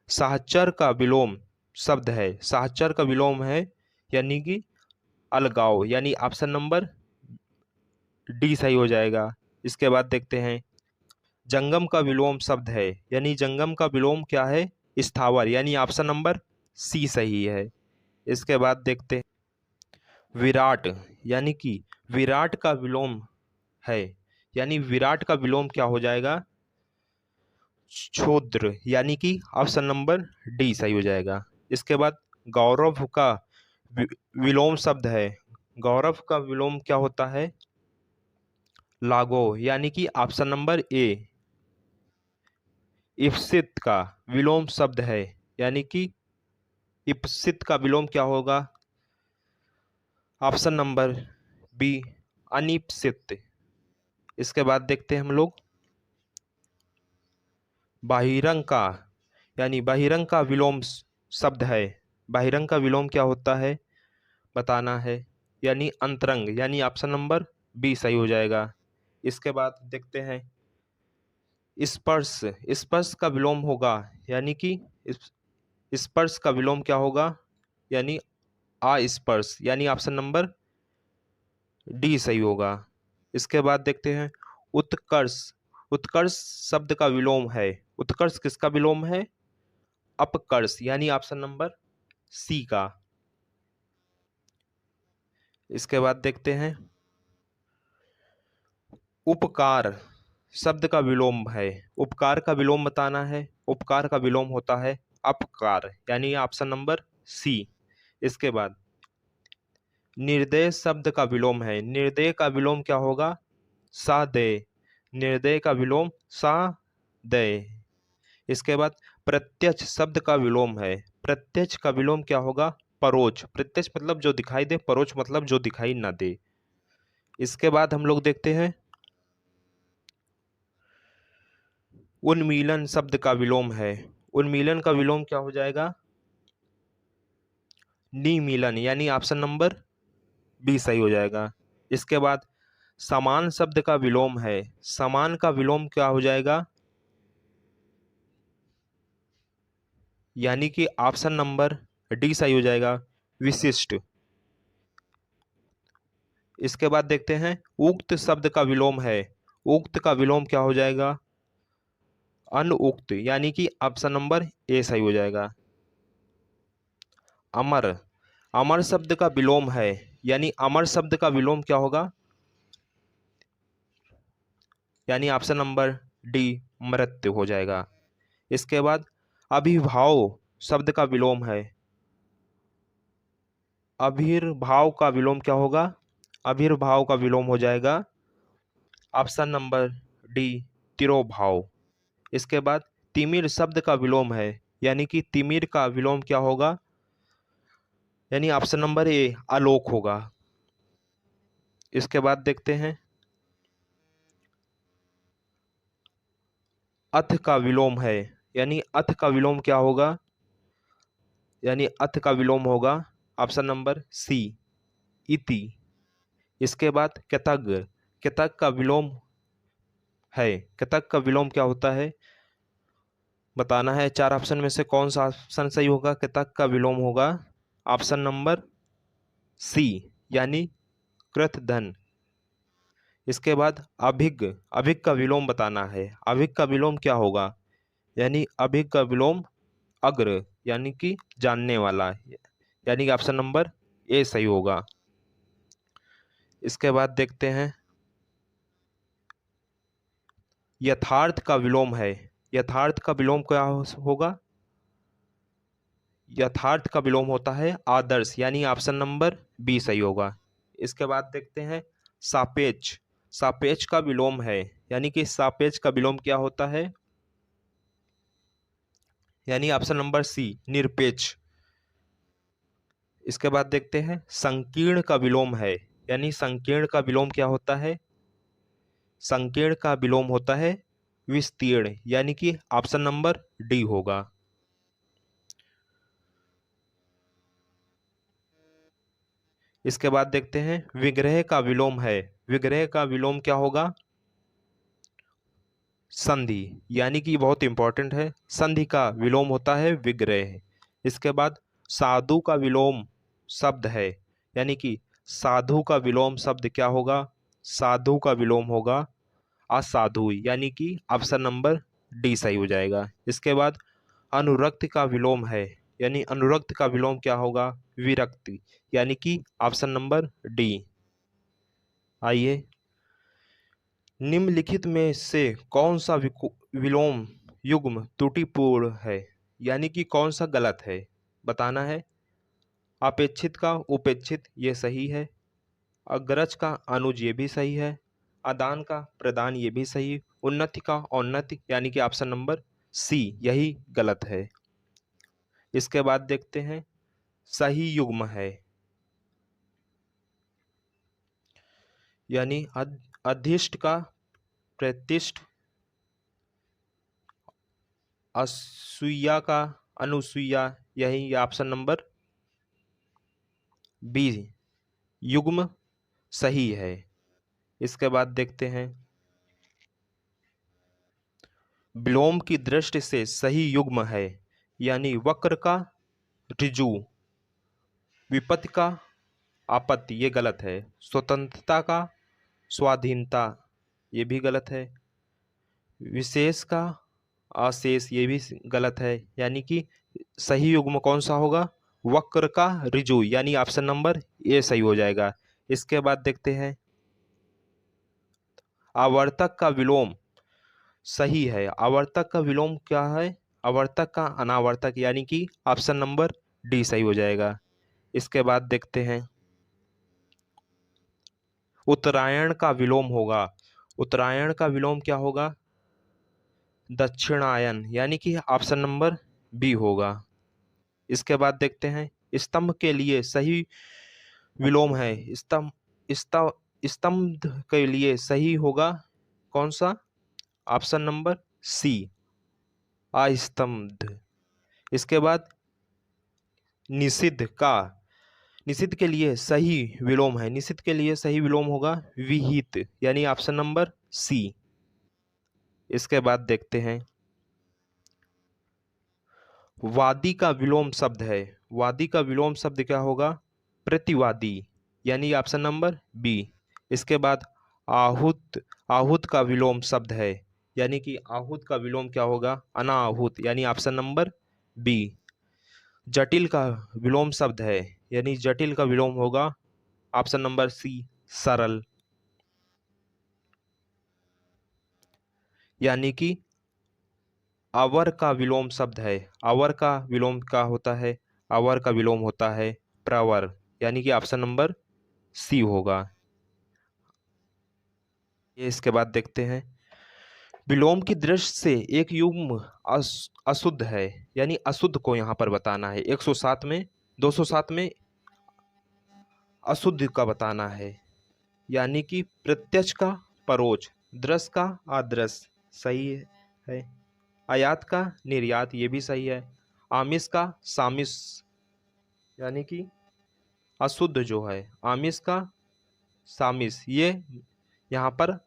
साहचर का विलोम शब्द है। साहचर का विलोम है यानी कि अलगाव, यानी ऑप्शन नंबर डी सही हो जाएगा। इसके बाद देखते हैं जंगम का विलोम शब्द है। यानी जंगम का विलोम क्या है? स्थावर, यानी ऑप्शन नंबर सी सही है। इसके बाद देखते हैं विराट, यानी कि विराट का विलोम है। यानी विराट का विलोम क्या हो जाएगा? क्षुद्र, यानी कि ऑप्शन नंबर डी सही हो जाएगा। इसके बाद गौरव का विलोम शब्द है। गौरव का विलोम क्या होता है? लागो, यानी कि ऑप्शन नंबर ए। इप्सित का विलोम शब्द है। यानी कि इप्सित का विलोम क्या होगा? ऑप्शन नंबर बी अनिप्सित। इसके बाद देखते हैं हम लोग बहिरंग का, यानी बहिरंग का विलोम शब्द है। बहिरंग का विलोम क्या होता है बताना है। यानी अंतरंग, यानी ऑप्शन नंबर बी सही हो जाएगा। इसके बाद देखते हैं स्पर्श। स्पर्श का विलोम होगा, यानी कि स्पर्श का विलोम क्या होगा? यानी अस्पर्श, यानी ऑप्शन नंबर डी सही होगा। इसके बाद देखते हैं उत्कर्ष। उत्कर्ष शब्द का विलोम है। उत्कर्ष किसका विलोम है? अपकर्ष, यानी ऑप्शन नंबर सी का। इसके बाद देखते हैं उपकार शब्द का विलोम है। उपकार का विलोम बताना है। उपकार का विलोम होता है अपकार, यानी ऑप्शन नंबर सी। इसके बाद निर्दय शब्द का विलोम है। निर्दय का विलोम क्या होगा? सादय। निर्दय का विलोम सादय। इसके बाद प्रत्यक्ष शब्द का विलोम है। प्रत्यक्ष का विलोम क्या होगा? परोक्ष। प्रत्यक्ष मतलब जो दिखाई दे, परोक्ष मतलब जो दिखाई ना दे। इसके बाद हम लोग देखते हैं उन्मीलन शब्द का विलोम है। उन्मीलन का विलोम क्या हो जाएगा? निमीलन, यानी ऑप्शन नंबर बी सही हो जाएगा। इसके बाद समान शब्द का विलोम है। समान का विलोम क्या हो जाएगा? यानी कि ऑप्शन नंबर डी सही हो जाएगा, विशिष्ट। इसके बाद देखते हैं उक्त शब्द का विलोम है। उक्त का विलोम क्या हो जाएगा? अनुउक्त, यानी कि ऑप्शन नंबर ए सही हो जाएगा। अमर। अमर शब्द का विलोम है, यानी अमर शब्द का विलोम क्या होगा? यानी ऑप्शन नंबर डी मृत्यु हो जाएगा। इसके बाद अभिभाव शब्द का विलोम है। आविर्भाव का विलोम क्या होगा? आविर्भाव का विलोम हो जाएगा ऑप्शन नंबर डी तिरोभाव। इसके बाद तिमिर शब्द का विलोम है, यानी कि तिमिर का विलोम क्या होगा? यानी ऑप्शन नंबर ए आलोक होगा। इसके बाद देखते हैं अथ का विलोम है, यानी अथ का विलोम क्या होगा? यानी अथ का विलोम होगा ऑप्शन नंबर सी इति। इसके बाद कृतज्ञ। कृतज्ञ का विलोम है। कृतज्ञ का विलोम क्या होता है बताना है। चार ऑप्शन में से कौन सा ऑप्शन सही होगा? कृतज्ञ का विलोम होगा ऑप्शन नंबर सी, यानी कृतधन। इसके बाद अभिज्ञ। अभिज्ञ का विलोम बताना है। अभिज्ञ का विलोम क्या होगा? यानी अभिज्ञ का विलोम अग्र, यानी कि जानने वाला, यानी कि ऑप्शन नंबर ए सही होगा। इसके बाद देखते हैं यथार्थ का विलोम है। यथार्थ का विलोम क्या होगा? यथार्थ का विलोम होता है आदर्श, यानी ऑप्शन नंबर बी सही होगा। इसके बाद देखते हैं सापेक्ष। सापेक्ष का विलोम है, यानी कि सापेक्ष का विलोम क्या होता है? यानी ऑप्शन नंबर सी निरपेक्ष। इसके बाद देखते हैं संकीर्ण का विलोम है, यानी संकीर्ण का विलोम क्या होता है? संकीर्ण का विलोम होता है विस्तीर्ण, यानी कि ऑप्शन नंबर डी होगा। इसके बाद देखते हैं विग्रह का विलोम है। विग्रह का विलोम क्या होगा? संधि, यानी कि बहुत इंपॉर्टेंट है। संधि का विलोम होता है विग्रह। इसके बाद साधु का विलोम शब्द है, यानी कि साधु का विलोम शब्द क्या होगा? साधु का विलोम होगा असाधु, यानी कि ऑप्शन नंबर डी सही हो जाएगा। इसके बाद अनुरक्त का विलोम है, यानी अनुरक्त का विलोम क्या होगा? विरक्ति, यानी कि ऑप्शन नंबर डी। आइए निम्नलिखित में से कौन सा विलोम युग्म त्रुटिपूर्ण है, यानी कि कौन सा गलत है बताना है। अपेक्षित का उपेक्षित ये सही है। अग्रज का अनुज ये भी सही है। आदान का प्रदान ये भी सही। उन्नति का औन्नति, यानी कि ऑप्शन नंबर सी यही गलत है। इसके बाद देखते हैं सही युग्म है, यानी अधिष्ट का प्रतिष्ठ, असूया का अनुसूया, यही ऑप्शन नंबर बी युग्म सही है। इसके बाद देखते हैं विलोम की दृष्टि से सही युग्म है, यानी वक्र का ऋजु, विपत्ति का आपत्ति ये गलत है। स्वतंत्रता का स्वाधीनता ये भी गलत है। विशेष का अशेष ये भी गलत है, यानी कि सही युग्म कौन सा होगा? वक्र का ऋजु, यानी ऑप्शन नंबर ए सही हो जाएगा। इसके बाद देखते हैं आवर्तक का विलोम सही है। आवर्तक का विलोम क्या है? आवर्तक का अनावर्तक, यानी कि ऑप्शन नंबर डी सही हो जाएगा। इसके बाद देखते हैं उत्तरायण का विलोम होगा। उत्तरायण का विलोम क्या होगा? दक्षिणायन, यानी कि ऑप्शन नंबर बी होगा। इसके बाद देखते हैं स्तंभ के लिए सही विलोम है। स्तंभ स्तंभ स्तंभ के लिए सही होगा कौन सा? ऑप्शन नंबर सी, अस्तंभ। इसके बाद निषिद्ध का निषिद्ध के लिए सही विलोम है। निषिद्ध के लिए सही विलोम होगा विहित, यानी ऑप्शन नंबर सी। इसके बाद देखते हैं वादी का विलोम शब्द है। वादी का विलोम शब्द क्या होगा? प्रतिवादी, यानी ऑप्शन नंबर बी। इसके बाद आहूत आहूत का विलोम शब्द है, यानी कि आहूत का विलोम क्या होगा? अनाहूत, यानी ऑप्शन नंबर बी। जटिल का विलोम शब्द है, यानी जटिल का विलोम होगा ऑप्शन नंबर सी, सरल, यानी कि अवर का विलोम शब्द है। अवर का विलोम क्या होता है? अवर का विलोम होता है प्रवर, यानी कि ऑप्शन नंबर सी होगा। ये इसके बाद देखते हैं विलोम की दृष्टि से एक युग्म अशुद्ध है, यानी अशुद्ध को यहाँ पर बताना है। 107 में 207 में अशुद्ध का बताना है, यानी कि प्रत्यक्ष का परोक्ष, दृश्य का अदृश्य सही है। आयात का निर्यात ये भी सही है। आमिष का सामिष, यानी कि अशुद्ध जो है आमिष का सामिष, ये यहाँ पर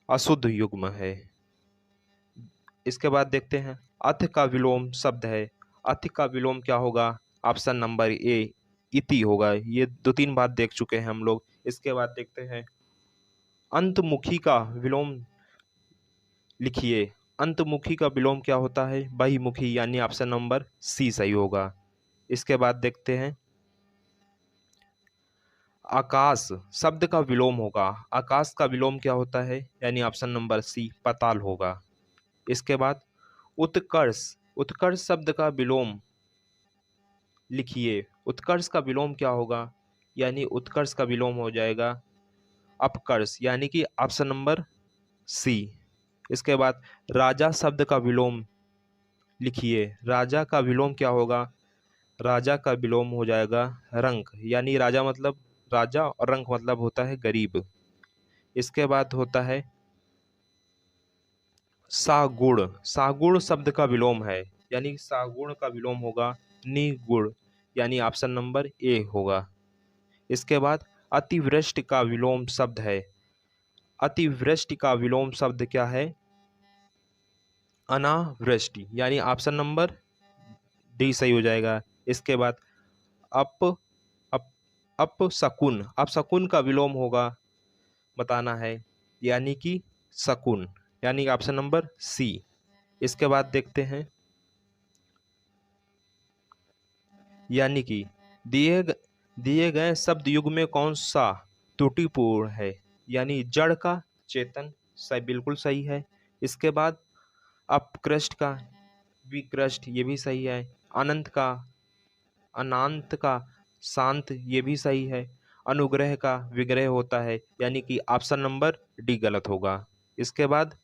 अशुद्ध युग्म है। इसके बाद देखते हैं अथ का विलोम शब्द है। अथ का विलोम क्या होगा? ऑप्शन नंबर ए, इति होगा। ये 2-3 बार देख चुके हैं हम लोग। इसके बाद देखते हैं अंतमुखी का विलोम लिखिए। अंतमुखी का विलोम क्या होता है? बहिमुखी, यानी ऑप्शन नंबर सी सही होगा। इसके बाद देखते हैं आकाश शब्द का विलोम होगा। आकाश का विलोम क्या होता है? यानी ऑप्शन नंबर सी, पाताल होगा। इसके बाद उत्कर्ष उत्कर्ष शब्द का विलोम लिखिए। उत्कर्ष का विलोम क्या होगा? यानी उत्कर्ष का विलोम हो जाएगा अपकर्ष, यानी कि ऑप्शन नंबर सी। इसके बाद राजा शब्द का विलोम लिखिए। राजा का विलोम क्या होगा? राजा का विलोम हो जाएगा रंक, यानी राजा मतलब राजा और रंक मतलब होता है गरीब। इसके बाद होता है सागुण। सागुण शब्द का विलोम है, यानी सागुण का विलोम होगा निगुण, यानी ऑप्शन नंबर ए होगा। इसके बाद अतिवृष्टि का विलोम शब्द है। अतिवृष्टि का विलोम शब्द क्या है? अनावृष्टि, यानी ऑप्शन नंबर डी सही हो जाएगा। इसके बाद अप अप अपशकुन अपशकुन का विलोम होगा बताना है, यानी कि शकुन, यानी ऑप्शन नंबर सी। इसके बाद देखते हैं यानी कि दिए दिए गए शब्द युग में कौन सा त्रुटिपूर्ण है? यानी जड़ का चेतन सही, बिल्कुल सही है। इसके बाद अपकृष्ट का विकृष्ट ये भी सही है। अनंत का अनांत का शांत ये भी सही है। अनुग्रह का विग्रह होता है, यानी कि ऑप्शन नंबर डी गलत होगा। इसके बाद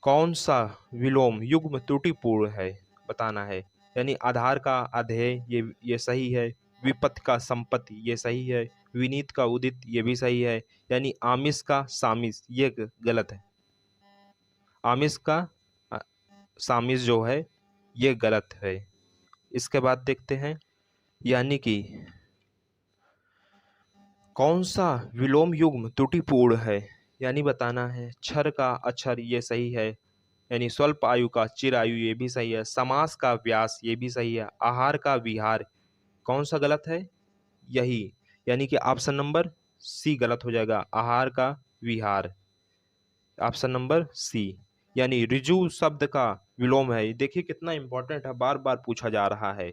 कौन सा विलोम युग्म त्रुटिपूर्ण है बताना है, यानी आधार का अधेय ये सही है। विपत्ति का संपत्ति ये सही है। विनीत का उदित ये भी सही है, यानी आमिष का सामिष ये गलत है। आमिष का अ, सामिष जो है ये गलत है। इसके बाद देखते हैं यानी कि कौन सा विलोम युग्म त्रुटिपूर्ण है, यानी बताना है। क्षर का अक्षर ये सही है, यानी स्वल्प आयु का चिर आयु ये भी सही है। समास का व्यास ये भी सही है। आहार का विहार कौन सा गलत है? यही, यानी कि ऑप्शन नंबर सी गलत हो जाएगा। आहार का विहार ऑप्शन नंबर सी। यानी ऋजु शब्द का विलोम है। देखिए कितना इंपॉर्टेंट है, बार बार पूछा जा रहा है।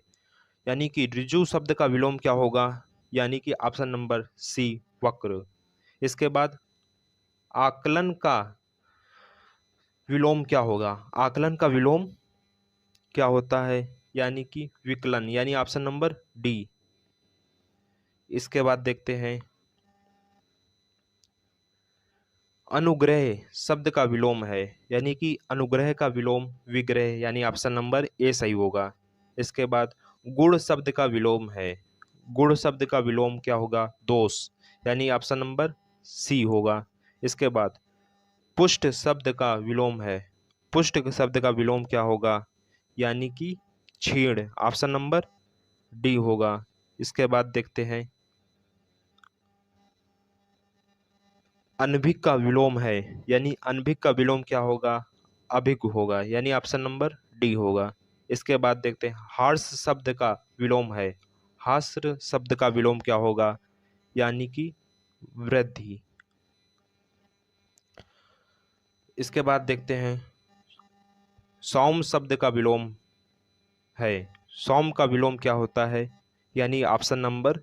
यानी कि ऋजु शब्द का विलोम क्या होगा? यानी कि ऑप्शन नंबर सी, वक्र। इसके बाद आकलन का विलोम क्या होगा? आकलन का विलोम क्या होता है? यानी कि विकलन, यानी ऑप्शन नंबर डी। इसके बाद देखते हैं अनुग्रह शब्द का विलोम है। यानी कि अनुग्रह का विलोम विग्रह, यानी ऑप्शन नंबर ए सही होगा। इसके बाद गुण शब्द का विलोम है। गुण शब्द का विलोम क्या होगा? दोष, यानी ऑप्शन नंबर सी होगा। इसके बाद पुष्ट शब्द का विलोम है। पुष्ट शब्द का विलोम क्या होगा? यानी कि क्षीण, ऑप्शन नंबर डी होगा। इसके बाद देखते हैं अनभिक का विलोम है। यानी अनभिक का विलोम क्या होगा? अभिक होगा, यानी ऑप्शन नंबर डी होगा। इसके बाद देखते हैं हार्स शब्द का विलोम है। हास्र शब्द का विलोम क्या होगा? यानी कि वृद्धि। इसके बाद देखते हैं सौम शब्द का विलोम है। सौम का विलोम क्या होता है? यानी ऑप्शन नंबर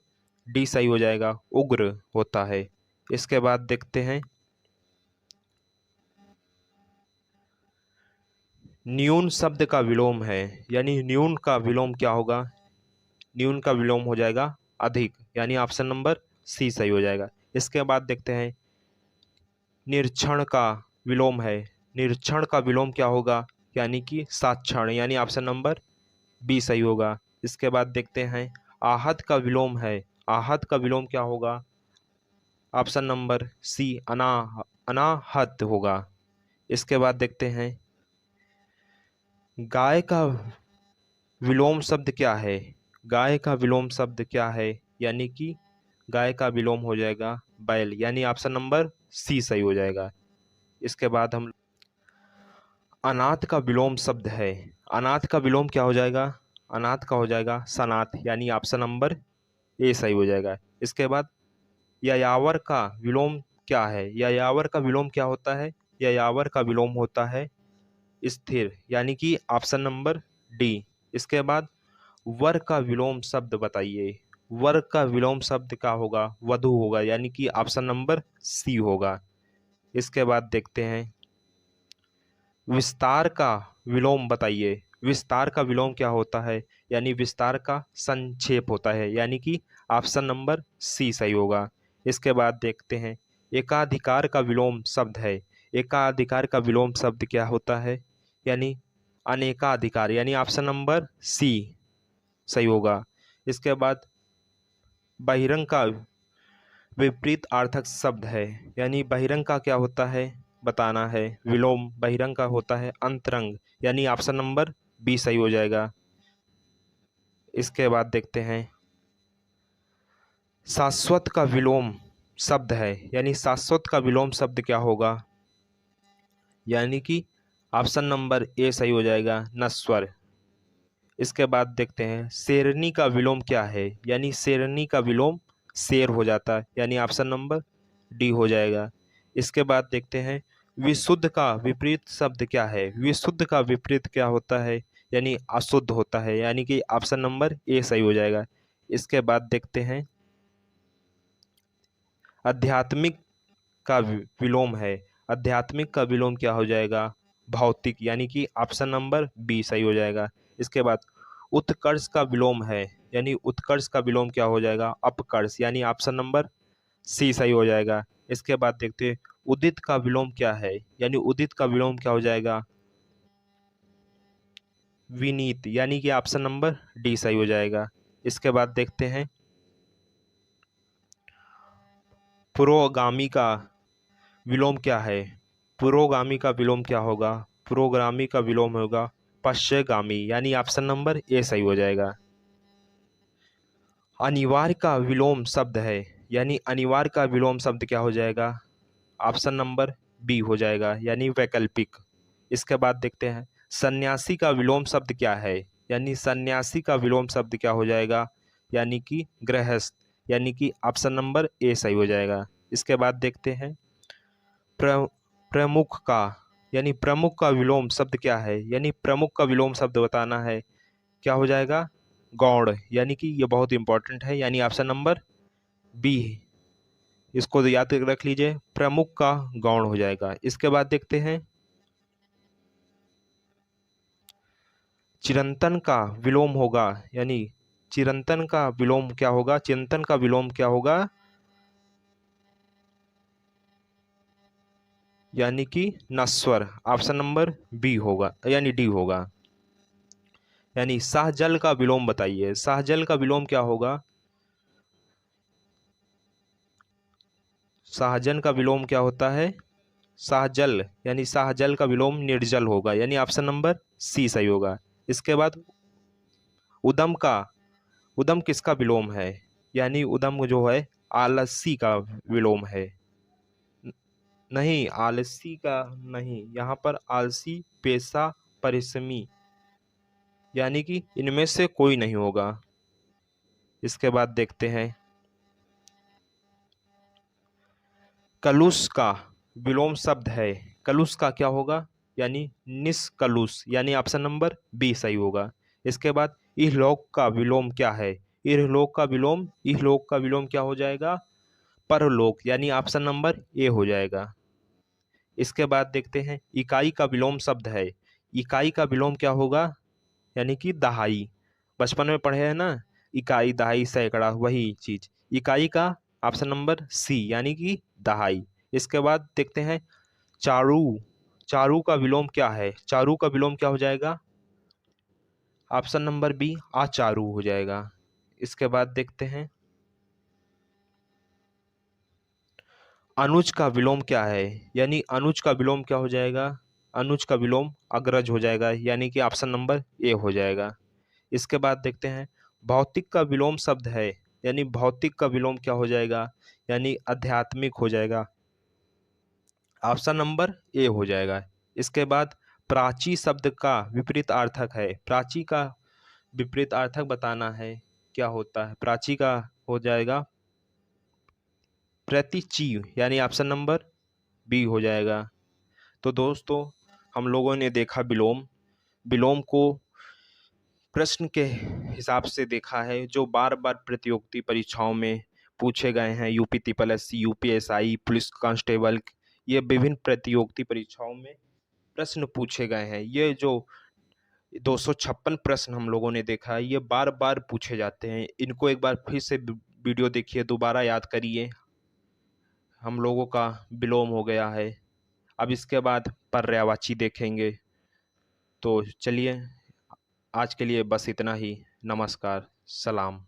डी सही हो जाएगा, उग्र होता है। इसके बाद देखते हैं न्यून शब्द का विलोम है। यानी न्यून का विलोम क्या होगा? न्यून का विलोम हो जाएगा अधिक, यानी ऑप्शन नंबर सी सही हो जाएगा। इसके बाद देखते हैं निरीक्षण का विलोम है। निरीक्षण का विलोम क्या होगा? यानी कि साक्षण, यानी ऑप्शन नंबर बी सही होगा। इसके बाद देखते हैं आहत का विलोम है। आहत का विलोम क्या होगा? ऑप्शन नंबर सी, अनाहत होगा। इसके बाद देखते हैं गाय का विलोम शब्द क्या है? गाय का विलोम शब्द क्या है? यानी कि गाय का विलोम हो जाएगा बैल, यानी ऑप्शन नंबर सी सही हो जाएगा। इसके बाद हम अनाथ का विलोम शब्द है। अनाथ का विलोम क्या हो जाएगा? अनाथ का हो जाएगा सनाथ, यानी ऑप्शन नंबर ए सही हो जाएगा। इसके बाद यायावर का विलोम क्या है? यायावर का विलोम क्या होता है? यायावर का विलोम होता है स्थिर, यानी कि ऑप्शन नंबर डी। इसके बाद वर का विलोम शब्द बताइए। वर का विलोम शब्द क्या होगा? वधु होगा, यानी कि ऑप्शन नंबर सी होगा। इसके बाद देखते हैं विस्तार का विलोम बताइए। विस्तार का विलोम क्या होता है? यानी विस्तार का संक्षेप होता है, यानी कि ऑप्शन नंबर सी सही होगा। इसके बाद देखते हैं एकाधिकार का विलोम शब्द है। एकाधिकार का विलोम शब्द क्या होता है? यानी अनेकाधिकार, यानी ऑप्शन नंबर सी सही होगा। इसके बाद बहिरंग का विपरीत अर्थक शब्द है। यानी बहिरंग का क्या होता है बताना है। विलोम बहिरंग का होता है अंतरंग, यानी ऑप्शन नंबर बी सही हो जाएगा। इसके बाद देखते हैं शाश्वत का विलोम शब्द है। यानी शाश्वत का विलोम शब्द क्या होगा? यानी कि ऑप्शन नंबर ए सही हो जाएगा, नश्वर। इसके बाद देखते हैं शेरनी का विलोम क्या है? यानी शेरनी का विलोम शेर हो जाता है, यानी ऑप्शन नंबर डी हो जाएगा। इसके बाद देखते हैं विशुद्ध का विपरीत शब्द क्या है? विशुद्ध का विपरीत क्या होता है? यानी अशुद्ध होता है, यानी कि ऑप्शन नंबर ए सही हो जाएगा। इसके बाद देखते हैं आध्यात्मिक का विलोम है। आध्यात्मिक का विलोम क्या हो जाएगा? भौतिक, यानी कि ऑप्शन नंबर बी सही हो जाएगा। इसके बाद उत्कर्ष का विलोम है। यानी उत्कर्ष का विलोम क्या हो जाएगा? अपकर्ष, यानी ऑप्शन नंबर सी सही हो जाएगा। इसके बाद देखते हैं उदित का विलोम क्या है? यानी उदित का विलोम क्या हो जाएगा? विनीत, यानी कि ऑप्शन नंबर डी सही हो जाएगा। इसके बाद देखते हैं पुरोगामी का विलोम क्या है? पुरोगामी का विलोम क्या होगा? पुरोगामी का विलोम होगा पश्चगामी, यानी ऑप्शन नंबर ए सही हो जाएगा। अनिवार्य का विलोम शब्द है। यानी अनिवार्य का विलोम शब्द क्या हो जाएगा? ऑप्शन नंबर बी हो जाएगा, यानी वैकल्पिक। इसके बाद देखते हैं सन्यासी का विलोम शब्द क्या है? यानी सन्यासी का विलोम शब्द क्या हो जाएगा? यानी कि गृहस्थ, यानी कि ऑप्शन नंबर ए सही हो जाएगा। इसके बाद देखते हैं प्रमुख का यानी प्रमुख का विलोम शब्द क्या है, यानी प्रमुख का विलोम शब्द बताना है, क्या हो जाएगा, गौड़। यानी कि ये बहुत इंपॉर्टेंट है, यानी ऑप्शन नंबर बी, इसको याद रख लीजिए, प्रमुख का गौण हो जाएगा। इसके बाद देखते हैं चिरंतन का विलोम होगा, यानी चिरंतन का विलोम क्या होगा, चिरंतन का विलोम क्या होगा, यानी कि नश्वर। ऑप्शन नंबर बी होगा, यानी डी होगा। यानी सहजल का विलोम बताइए, सहजल का विलोम क्या होगा, सहजन का विलोम क्या होता है, सहजल, यानी सहजल का विलोम निर्जल होगा, यानी ऑप्शन नंबर सी सही होगा। इसके बाद उदम का, उदम किसका विलोम है, यानी उदम जो है आलसी का विलोम है। न- नहीं, आलसी का नहीं, यहाँ पर आलसी, पेशा, परिश्रमी, यानी कि इनमें से कोई नहीं होगा। इसके बाद देखते हैं कलुष का विलोम शब्द है, कलुष का क्या होगा, यानी निष्कलुष, यानी ऑप्शन नंबर बी सही होगा। इसके बाद इहलोक का विलोम क्या है, इहलोक का विलोम, इहलोक का विलोम क्या हो जाएगा, परलोक, यानी ऑप्शन नंबर ए हो जाएगा। इसके बाद देखते हैं इकाई का विलोम शब्द है, इकाई का विलोम क्या होगा, यानी कि दहाई। बचपन में पढ़े हैं ना, इकाई दहाई सैकड़ा, वही चीज, इकाई का ऑप्शन नंबर सी, यानी कि दहाई। इसके बाद देखते हैं चारू, चारू का विलोम क्या है, चारू का विलोम क्या हो जाएगा, ऑप्शन नंबर बी आचारू हो जाएगा। इसके बाद देखते हैं अनुज का विलोम क्या है, यानी अनुज का विलोम क्या हो जाएगा, अनुज का विलोम अग्रज हो जाएगा, यानी कि ऑप्शन नंबर ए हो जाएगा। इसके बाद देखते हैं भौतिक का विलोम शब्द है, यानी भौतिक का विलोम क्या हो जाएगा, यानी आध्यात्मिक हो जाएगा, ऑप्शन नंबर ए हो जाएगा। इसके बाद प्राची शब्द का विपरीत अर्थक है, प्राची का विपरीत अर्थक बताना है, क्या होता है, प्राची का हो जाएगा प्रतिची, यानी ऑप्शन नंबर बी हो जाएगा। तो दोस्तों, हम लोगों ने देखा विलोम, विलोम को प्रश्न के हिसाब से देखा है, जो बार बार प्रतियोगिता परीक्षाओं में पूछे गए हैं, UP triple S C, UPSI, police constable, ये विभिन्न प्रतियोगिता परीक्षाओं में प्रश्न पूछे गए हैं। ये जो 256 प्रश्न हम लोगों ने देखा है, ये बार बार पूछे जाते हैं, इनको एक बार फिर से वीडियो देखिए, दोबारा याद करिए। हम लोगों का विलोम हो गया है, अब इसके बाद पर्यायवाची देखेंगे। तो चलिए, आज के लिए बस इतना ही। नमस्कार, सलाम।